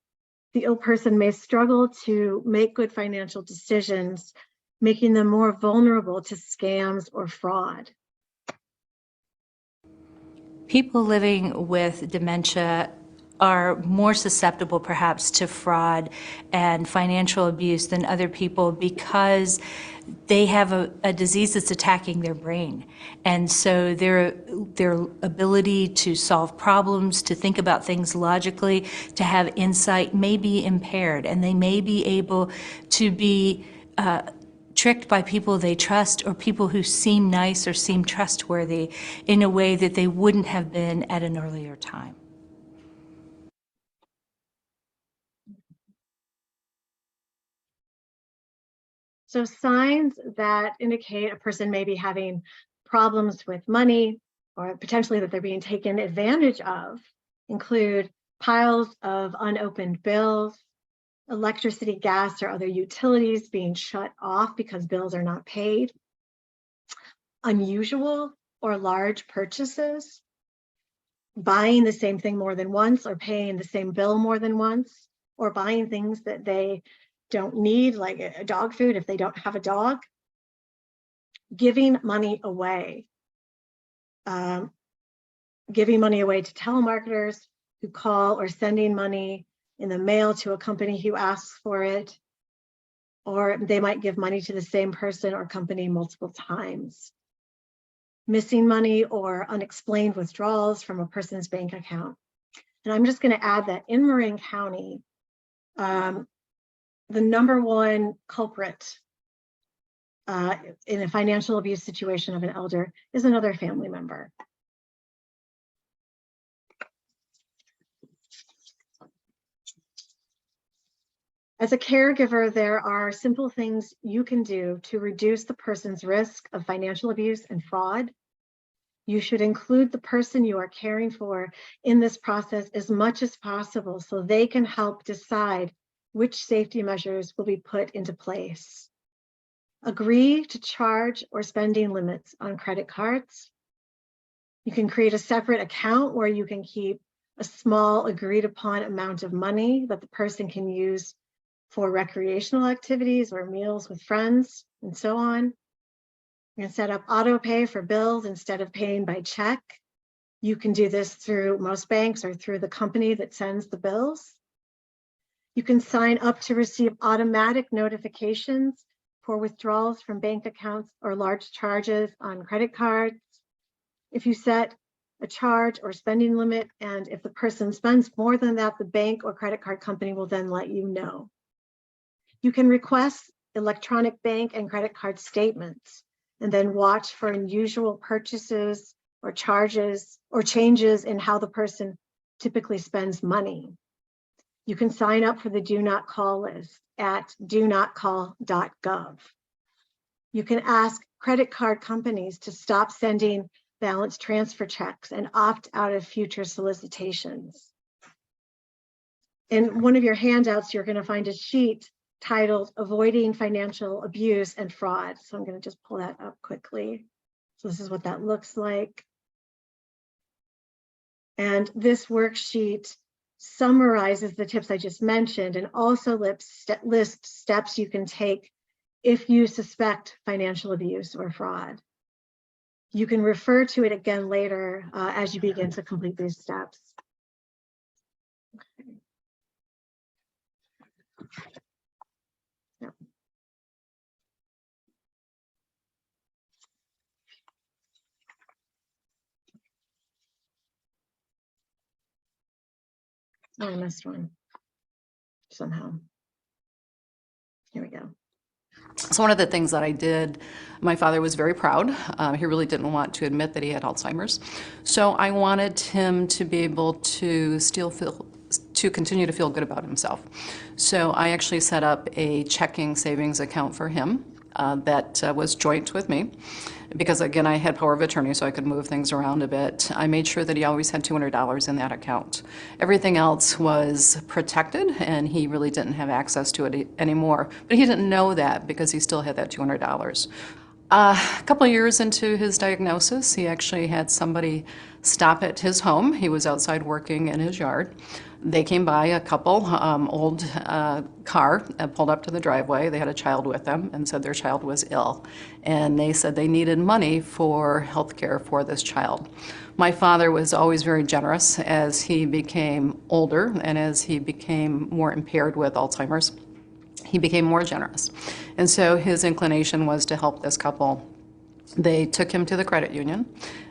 the ill person may struggle to make good financial decisions, making them more vulnerable to scams or fraud. People living with dementia are more susceptible perhaps to fraud and financial abuse than other people because they have a disease that's attacking their brain. And so their ability to solve problems, to think about things logically, to have insight may be impaired, and they may be able to be tricked by people they trust or people who seem nice or seem trustworthy in a way that they wouldn't have been at an earlier time. So signs that indicate a person may be having problems with money or potentially that they're being taken advantage of include piles of unopened bills, electricity, gas, or other utilities being shut off because bills are not paid, unusual or large purchases, buying the same thing more than once or paying the same bill more than once, or buying things that they don't need, like a dog food if they don't have a dog, giving money away to telemarketers who call, or sending money in the mail to a company who asks for it, or they might give money to the same person or company multiple times. Missing money or unexplained withdrawals from a person's bank account. And I'm just going to add that in Marin County, the number one culprit in a financial abuse situation of an elder is another family member. As a caregiver, there are simple things you can do to reduce the person's risk of financial abuse and fraud. You should include the person you are caring for in this process as much as possible so they can help decide which safety measures will be put into place. Agree to charge or spending limits on credit cards. You can create a separate account where you can keep a small agreed upon amount of money that the person can use for recreational activities or meals with friends and so on. You can set up auto pay for bills instead of paying by check. You can do this through most banks or through the company that sends the bills. You can sign up to receive automatic notifications for withdrawals from bank accounts or large charges on credit cards. If you set a charge or spending limit, and if the person spends more than that, the bank or credit card company will then let you know. You can request electronic bank and credit card statements and then watch for unusual purchases or charges or changes in how the person typically spends money. You can sign up for the do not call list at donotcall.gov. You can ask credit card companies to stop sending balance transfer checks and opt out of future solicitations. In one of your handouts, you're going to find a sheet titled Avoiding Financial Abuse and Fraud. So I'm going to just pull that up quickly. So this is what that looks like. And this worksheet summarizes the tips I just mentioned and also lists steps you can take if you suspect financial abuse or fraud. You can refer to it again later as you begin to complete these steps. Okay. Yep. Oh, I missed one somehow. Here we go. So one of the things that I did, my father was very proud. He really didn't want to admit that he had Alzheimer's. So I wanted him to be able to continue to feel good about himself. So I actually set up a checking savings account for him that was joint with me. Because again, I had power of attorney, so I could move things around a bit. I made sure that he always had $200 in that account. Everything else was protected, and he really didn't have access to it anymore. But he didn't know that because he still had that $200. A couple of years into his diagnosis, he actually had somebody stop at his home. He was outside working in his yard. They came by, a couple, old car, and pulled up to the driveway. They had a child with them and said their child was ill. And they said they needed money for health care for this child. My father was always very generous as he became older and as he became more impaired with Alzheimer's. He became more generous. And so his inclination was to help this couple. They took him to the credit union.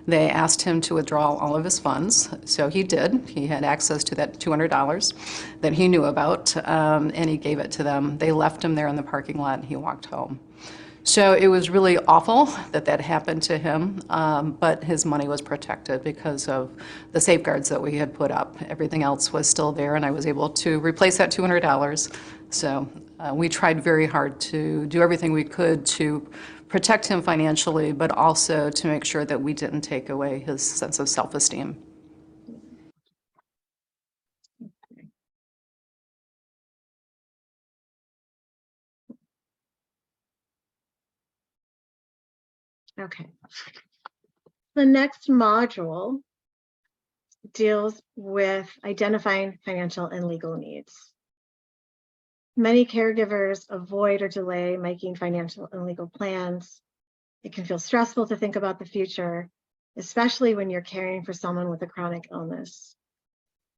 They asked him to withdraw all of his funds, so he did. He had access to that $200 that he knew about, and he gave it to them. They left him there in the parking lot, and he walked home. So it was really awful that that happened to him, but his money was protected because of the safeguards that we had put up. Everything else was still there, and I was able to replace that $200. So we tried very hard to do everything we could to protect him financially, but also to make sure that we didn't take away his sense of self-esteem. Okay. The next module deals with identifying financial and legal needs. Many caregivers avoid or delay making financial and legal plans. It can feel stressful to think about the future, especially when you're caring for someone with a chronic illness.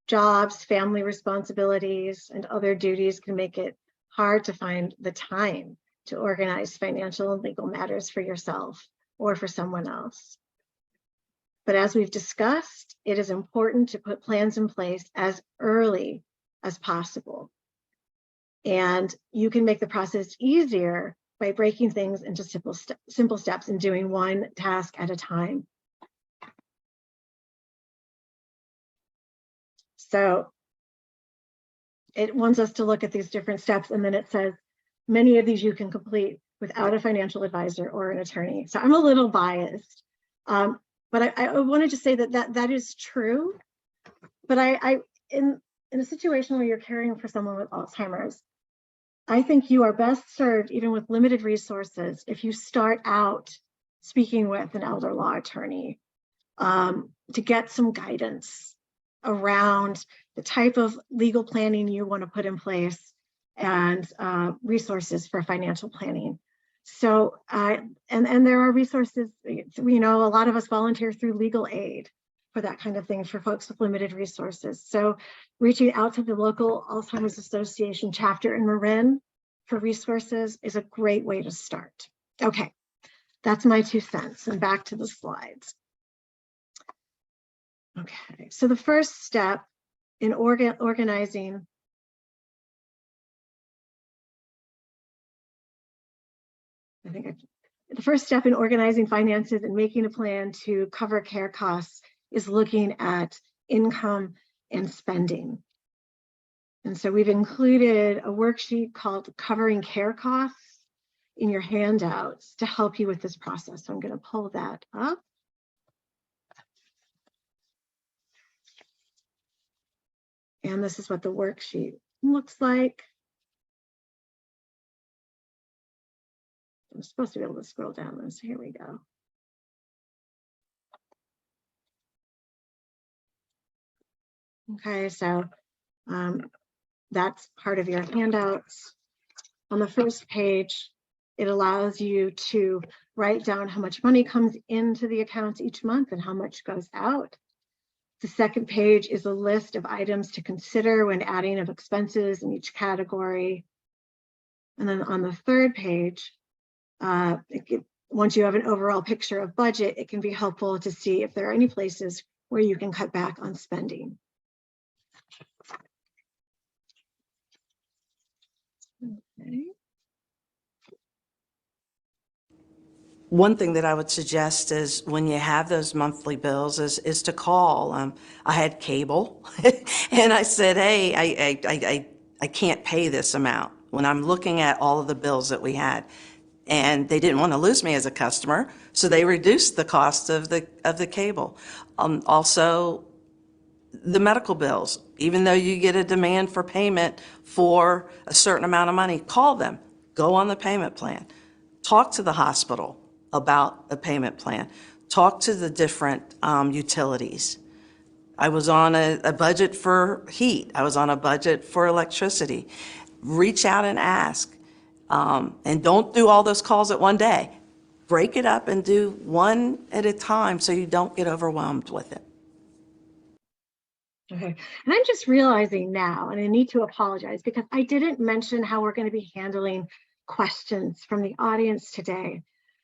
Jobs, family responsibilities, and other duties can make it hard to find the time to organize financial and legal matters for yourself or for someone else. But as we've discussed, it is important to put plans in place as early as possible. And you can make the process easier by breaking things into simple steps and doing one task at a time. So it wants us to look at these different steps, and then it says many of these you can complete without a financial advisor or an attorney. So I'm a little biased, but I wanted to say that is true. But in a situation where you're caring for someone with Alzheimer's, I think you are best served, even with limited resources, if you start out speaking with an elder law attorney to get some guidance around the type of legal planning you want to put in place and resources for financial planning. So, and there are resources, a lot of us volunteer through legal aid. for that kind of thing for folks with limited resources. So reaching out to the local Alzheimer's Association chapter in Marin for resources is a great way to start. Okay, that's my 2 cents, and back to the slides. Okay, so the first step in organizing the first step in organizing finances and making a plan to cover care costs is looking at income and spending. And so we've included a worksheet called Covering Care Costs in your handouts to help you with this process. So I'm going to pull that up. And this is what the worksheet looks like. I'm supposed to be able to scroll down this. Here we go. Okay, so that's part of your handouts. On the first page, it allows you to write down how much money comes into the accounts each month and how much goes out. The second page is a list of items to consider when adding of expenses in each category. And then on the third page, once you have an overall picture of budget, it can be helpful to see if there are any places where you can cut back on spending. Okay. One thing that I would suggest is when you have those monthly bills is to call. I had cable and I said, hey, I can't pay this amount when I'm looking at all of the bills that we had. And they didn't want to lose me as a customer, so they reduced the cost of the cable. Also, the medical bills, even though you get a demand for payment for a certain amount of money, call them, go on the payment plan, talk to the hospital about a payment plan, talk to the different utilities. I was on a budget for heat, I was on a budget for electricity. Reach out and ask, and don't do all those calls at one day. Break it up and do one at a time so you don't get overwhelmed with it. Okay, and I'm just realizing now, and I need to apologize because I didn't mention how we're going to be handling questions from the audience today.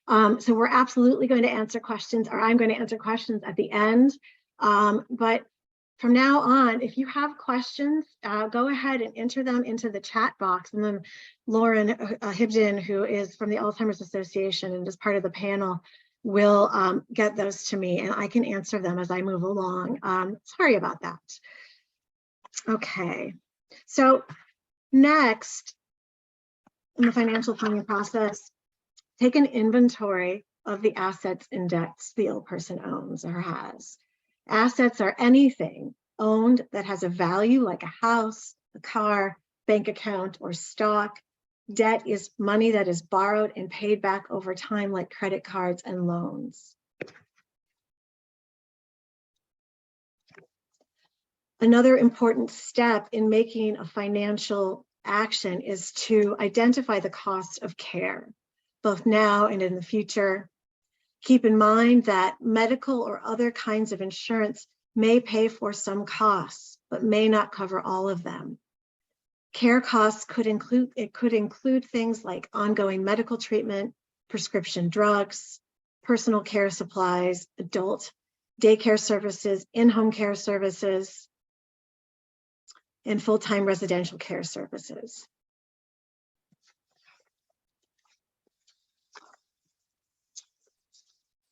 So we're absolutely going to answer questions, or I'm going to answer questions at the end. But from now on, if you have questions, go ahead and enter them into the chat box. And then Lauren Hibden, who is from the Alzheimer's Association and is part of the panel, will get those to me and I can answer them as I move along. Sorry about that. Okay, so next in the financial planning process, take an inventory of the assets and debts the ill person owns or has. Assets are anything owned that has a value, like a house, a car, bank account, or stock. Debt is money that is borrowed and paid back over time, like credit cards and loans. Another important step in making a financial action is to identify the cost of care, both now and in the future. Keep in mind that medical or other kinds of insurance may pay for some costs, but may not cover all of them. Care costs could include things like ongoing medical treatment, prescription drugs, personal care supplies, adult daycare services, in-home care services, and full-time residential care services.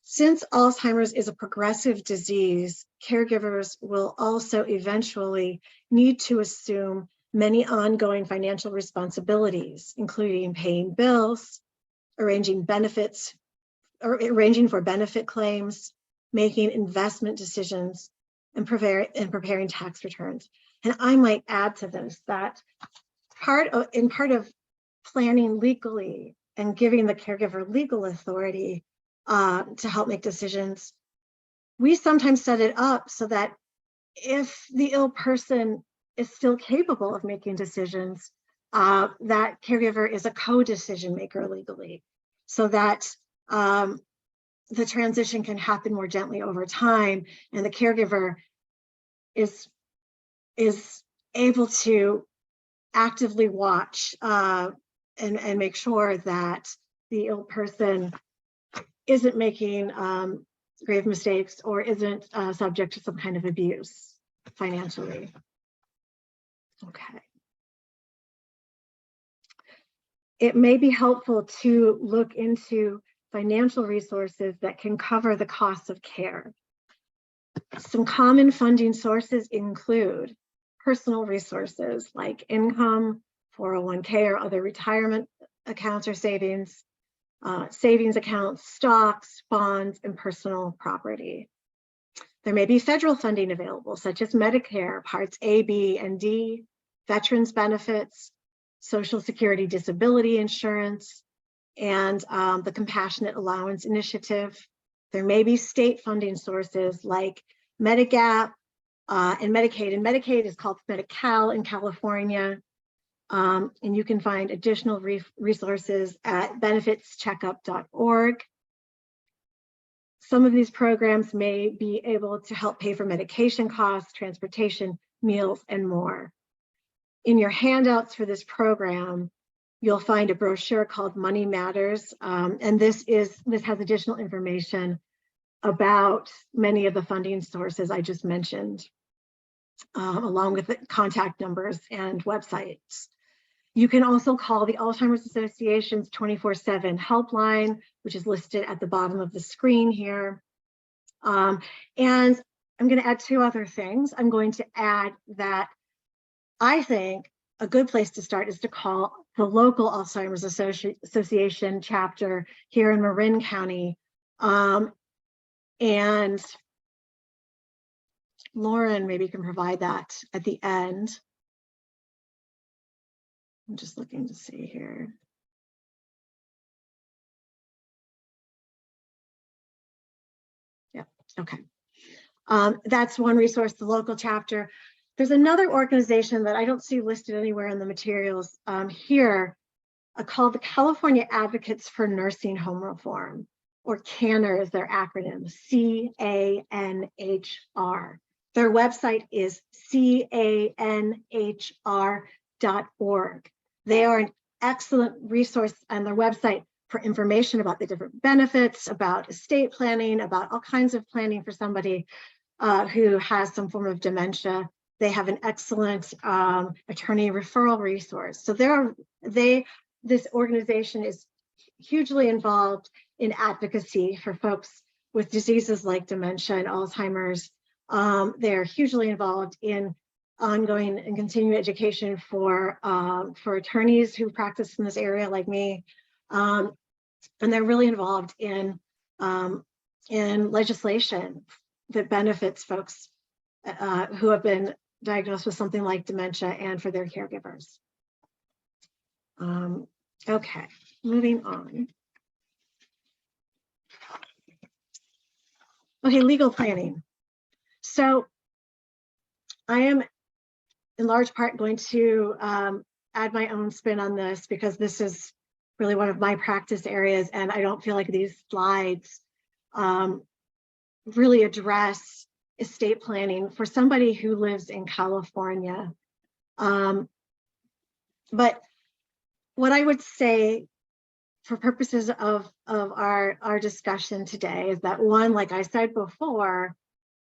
Since Alzheimer's is a progressive disease, caregivers will also eventually need to assume many ongoing financial responsibilities, including paying bills, arranging for benefit claims, making investment decisions, and preparing tax returns. And I might add to this that part of planning legally and giving the caregiver legal authority to help make decisions, we sometimes set it up so that if the ill person is still capable of making decisions, that caregiver is a co-decision maker legally, so that the transition can happen more gently over time, and the caregiver is able to actively watch and make sure that the ill person isn't making grave mistakes or isn't subject to some kind of abuse financially. Okay. It may be helpful to look into financial resources that can cover the costs of care. Some common funding sources include personal resources like income, 401k or other retirement accounts or savings accounts, stocks, bonds, and personal property. There may be federal funding available, such as Medicare, Parts A, B, and D, veterans benefits, Social Security disability insurance, and the Compassionate Allowance Initiative. There may be state funding sources like Medigap and Medicaid. And Medicaid is called Medi-Cal in California. And you can find additional resources at benefitscheckup.org. Some of these programs may be able to help pay for medication costs, transportation, meals, and more. In your handouts for this program, you'll find a brochure called Money Matters, and this has additional information about many of the funding sources I just mentioned, along with the contact numbers and websites. You can also call the Alzheimer's Association's 24/7 helpline, which is listed at the bottom of the screen here. And I'm going to add two other things. I'm going to add that I think a good place to start is to call the local Alzheimer's Association chapter here in Marin County. And Lauren maybe can provide that at the end. I'm just looking to see here. Yeah, okay. That's one resource, the local chapter. There's another organization that I don't see listed anywhere in the materials here called the California Advocates for Nursing Home Reform, or CANHR is their acronym, CANHR. Their website is canhr.org. They are an excellent resource on their website for information about the different benefits, about estate planning, about all kinds of planning for somebody who has some form of dementia. They have an excellent attorney referral resource. So this organization is hugely involved in advocacy for folks with diseases like dementia and Alzheimer's. They're hugely involved in ongoing and continuing education for attorneys who practice in this area like me. And they're really involved in legislation that benefits folks who have been diagnosed with something like dementia and for their caregivers. Okay, moving on. Okay, legal planning. So I am in large part going to add my own spin on this because this is really one of my practice areas, and I don't feel like these slides really address estate planning for somebody who lives in California. But what I would say for purposes of our discussion today is that, one, like I said before,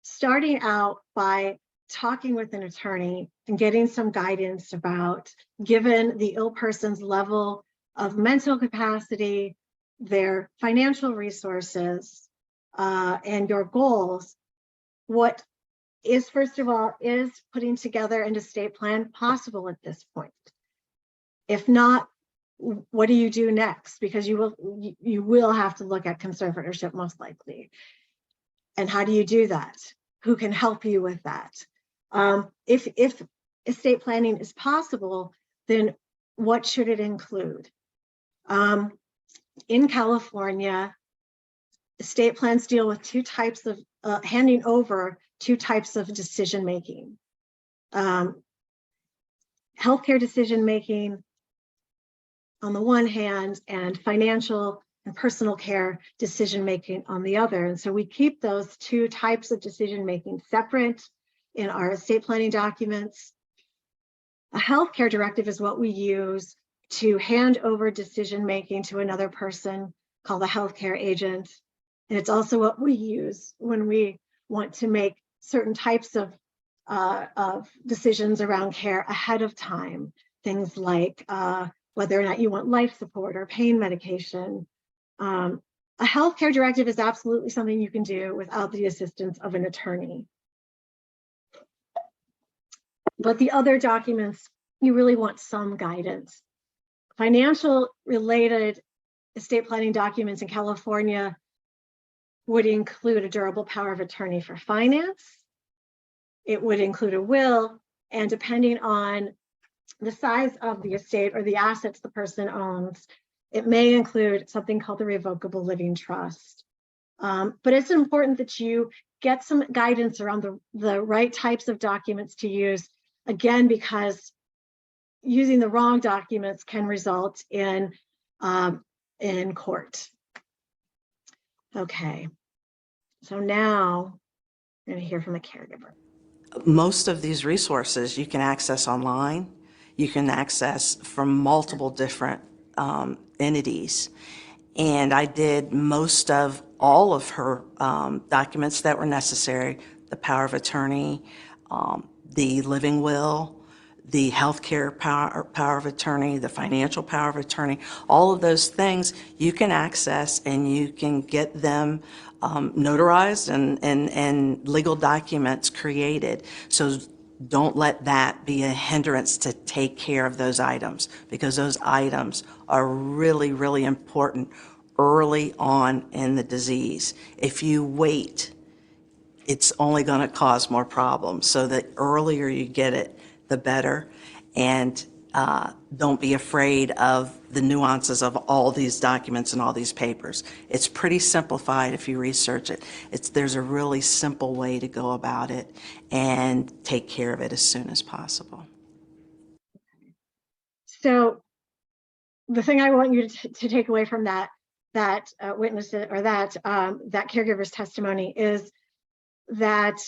starting out by talking with an attorney and getting some guidance about, given the ill person's level of mental capacity, their financial resources, and your goals, what is, first of all, is putting together an estate plan possible at this point? If not, what do you do next? Because you will have to look at conservatorship most likely. And how do you do that? Who can help you with that? If estate planning is possible, then what should it include? In California, estate plans deal with two types of handing over two types of decision making. Healthcare decision making on the one hand, and financial and personal care decision-making on the other. And so we keep those two types of decision-making separate in our estate planning documents. A healthcare directive is what we use to hand over decision-making to another person called a healthcare agent. And it's also what we use when we want to make certain types of decisions around care ahead of time. Things like whether or not you want life support or pain medication. A healthcare directive is absolutely something you can do without the assistance of an attorney. But the other documents, you really want some guidance. Financial related estate planning documents in California would include a durable power of attorney for finance. It would include a will, and depending on the size of the estate or the assets the person owns, it may include something called the revocable living trust. But it's important that you get some guidance around the right types of documents to use, again, because using the wrong documents can result in court. Okay, so now I'm going to hear from a caregiver. Most of these resources you can access online. You can access from multiple different entities. And I did most of all of her documents that were necessary: the power of attorney, the living will, the healthcare power of attorney, the financial power of attorney. All of those things you can access, and you can get them notarized and legal documents created. So don't let that be a hindrance to take care of those items, because those items are really, really important early on in the disease. If you wait, it's only going to cause more problems. So the earlier you get it, the better. And don't be afraid of the nuances of all these documents and all these papers. It's pretty simplified if you research it. There's a really simple way to go about it and take care of it as soon as possible. So the thing I want you to take away from that witness or that caregiver's testimony is that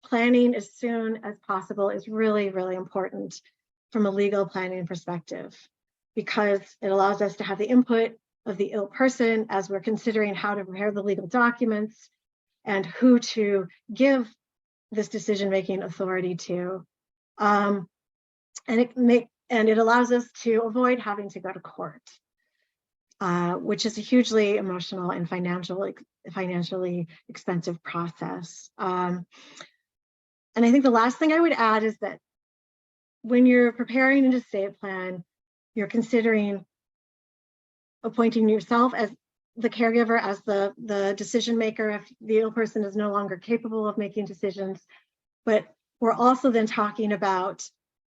planning as soon as possible is really, really important from a legal planning perspective, because it allows us to have the input of the ill person as we're considering how to prepare the legal documents and who to give this decision-making authority to. And it allows us to avoid having to go to court, which is a hugely emotional and financially expensive process. And I think the last thing I would add is that when you're preparing an estate plan, you're considering appointing yourself as the caregiver, as the decision maker if the ill person is no longer capable of making decisions. But we're also then talking about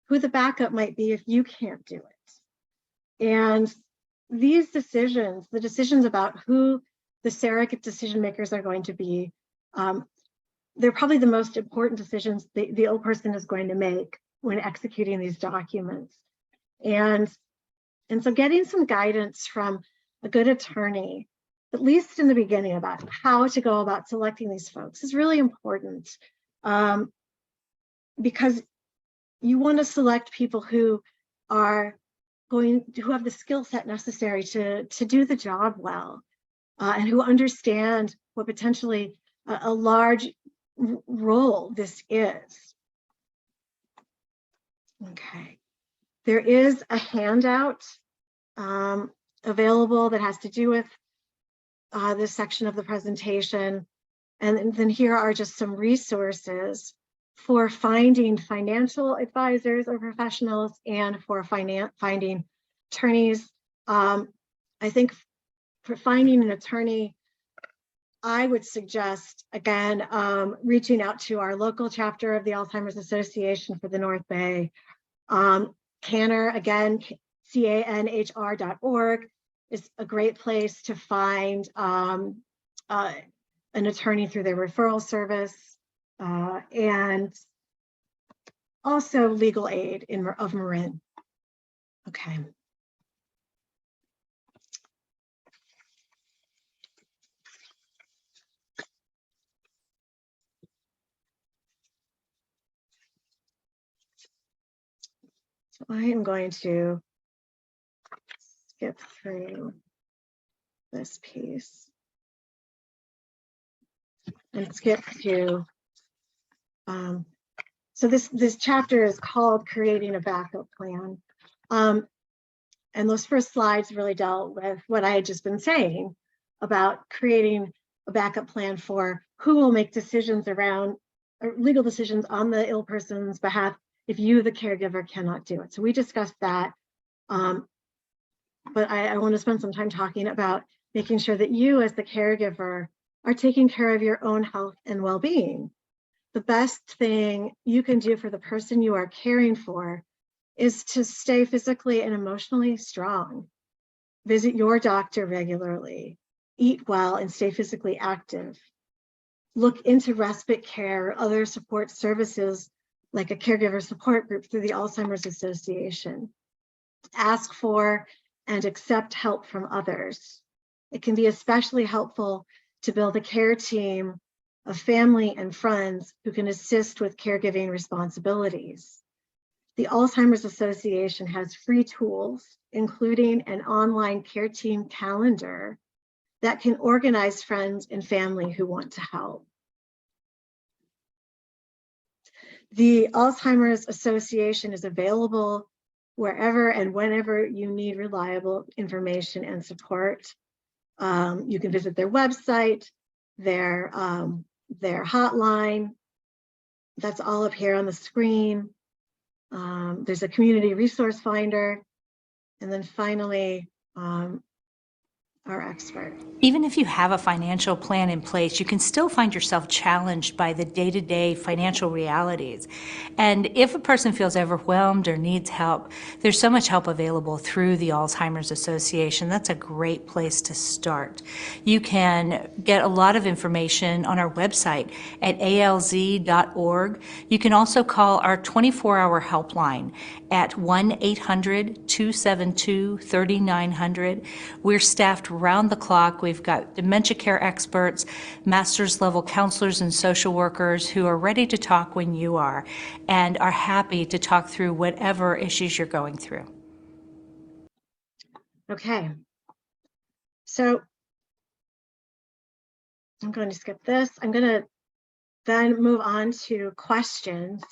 who the backup might be if you can't do it. And these decisions, the decisions about who the surrogate decision makers are going to be, they're probably the most important decisions the ill person is going to make when executing these documents. And so getting some guidance from a good attorney, at least in the beginning, about how to go about selecting these folks is really important, because you want to select people who have the skill set necessary to do the job well, and who understand what potentially a large role this is. Okay, there is a handout available that has to do with this section of the presentation. And then here are just some resources for finding financial advisors or professionals and for finding attorneys. I think for finding an attorney, I would suggest, again, reaching out to our local chapter of the Alzheimer's Association for the North Bay. Canner, again, canhr.org is a great place to find an attorney through their referral service, and also legal aid of Marin. Okay. I am going to skip through this piece and skip to, so this chapter is called Creating a Backup Plan. And those first slides really dealt with what I had just been saying about creating a backup plan for who will make decisions around, or legal decisions on the ill person's behalf if you, the caregiver, cannot do it. So we discussed that. But I want to spend some time talking about making sure that you, as the caregiver, are taking care of your own health and well-being. The best thing you can do for the person you are caring for is to stay physically and emotionally strong. Visit your doctor regularly, eat well, and stay physically active. Look into respite care or other support services like a caregiver support group through the Alzheimer's Association. Ask for and accept help from others. It can be especially helpful to build a care team of family and friends who can assist with caregiving responsibilities. The Alzheimer's Association has free tools, including an online care team calendar that can organize friends and family who want to help. The Alzheimer's Association is available wherever and whenever you need reliable information and support. You can visit their website, their hotline. That's all up here on the screen. There's a community resource finder. And then finally, our expert. Even if you have a financial plan in place, you can still find yourself challenged by the day-to-day financial realities. And if a person feels overwhelmed or needs help, there's so much help available through the Alzheimer's Association. That's a great place to start. You can get a lot of information on our website at alz.org. You can also call our 24-hour helpline at 1-800-272-3900. We're staffed round the clock. We've got dementia care experts, master's level counselors and social workers who are ready to talk when you are and are happy to talk through whatever issues you're going through. Okay. So I'm going to skip this. I'm going to then move on to questions.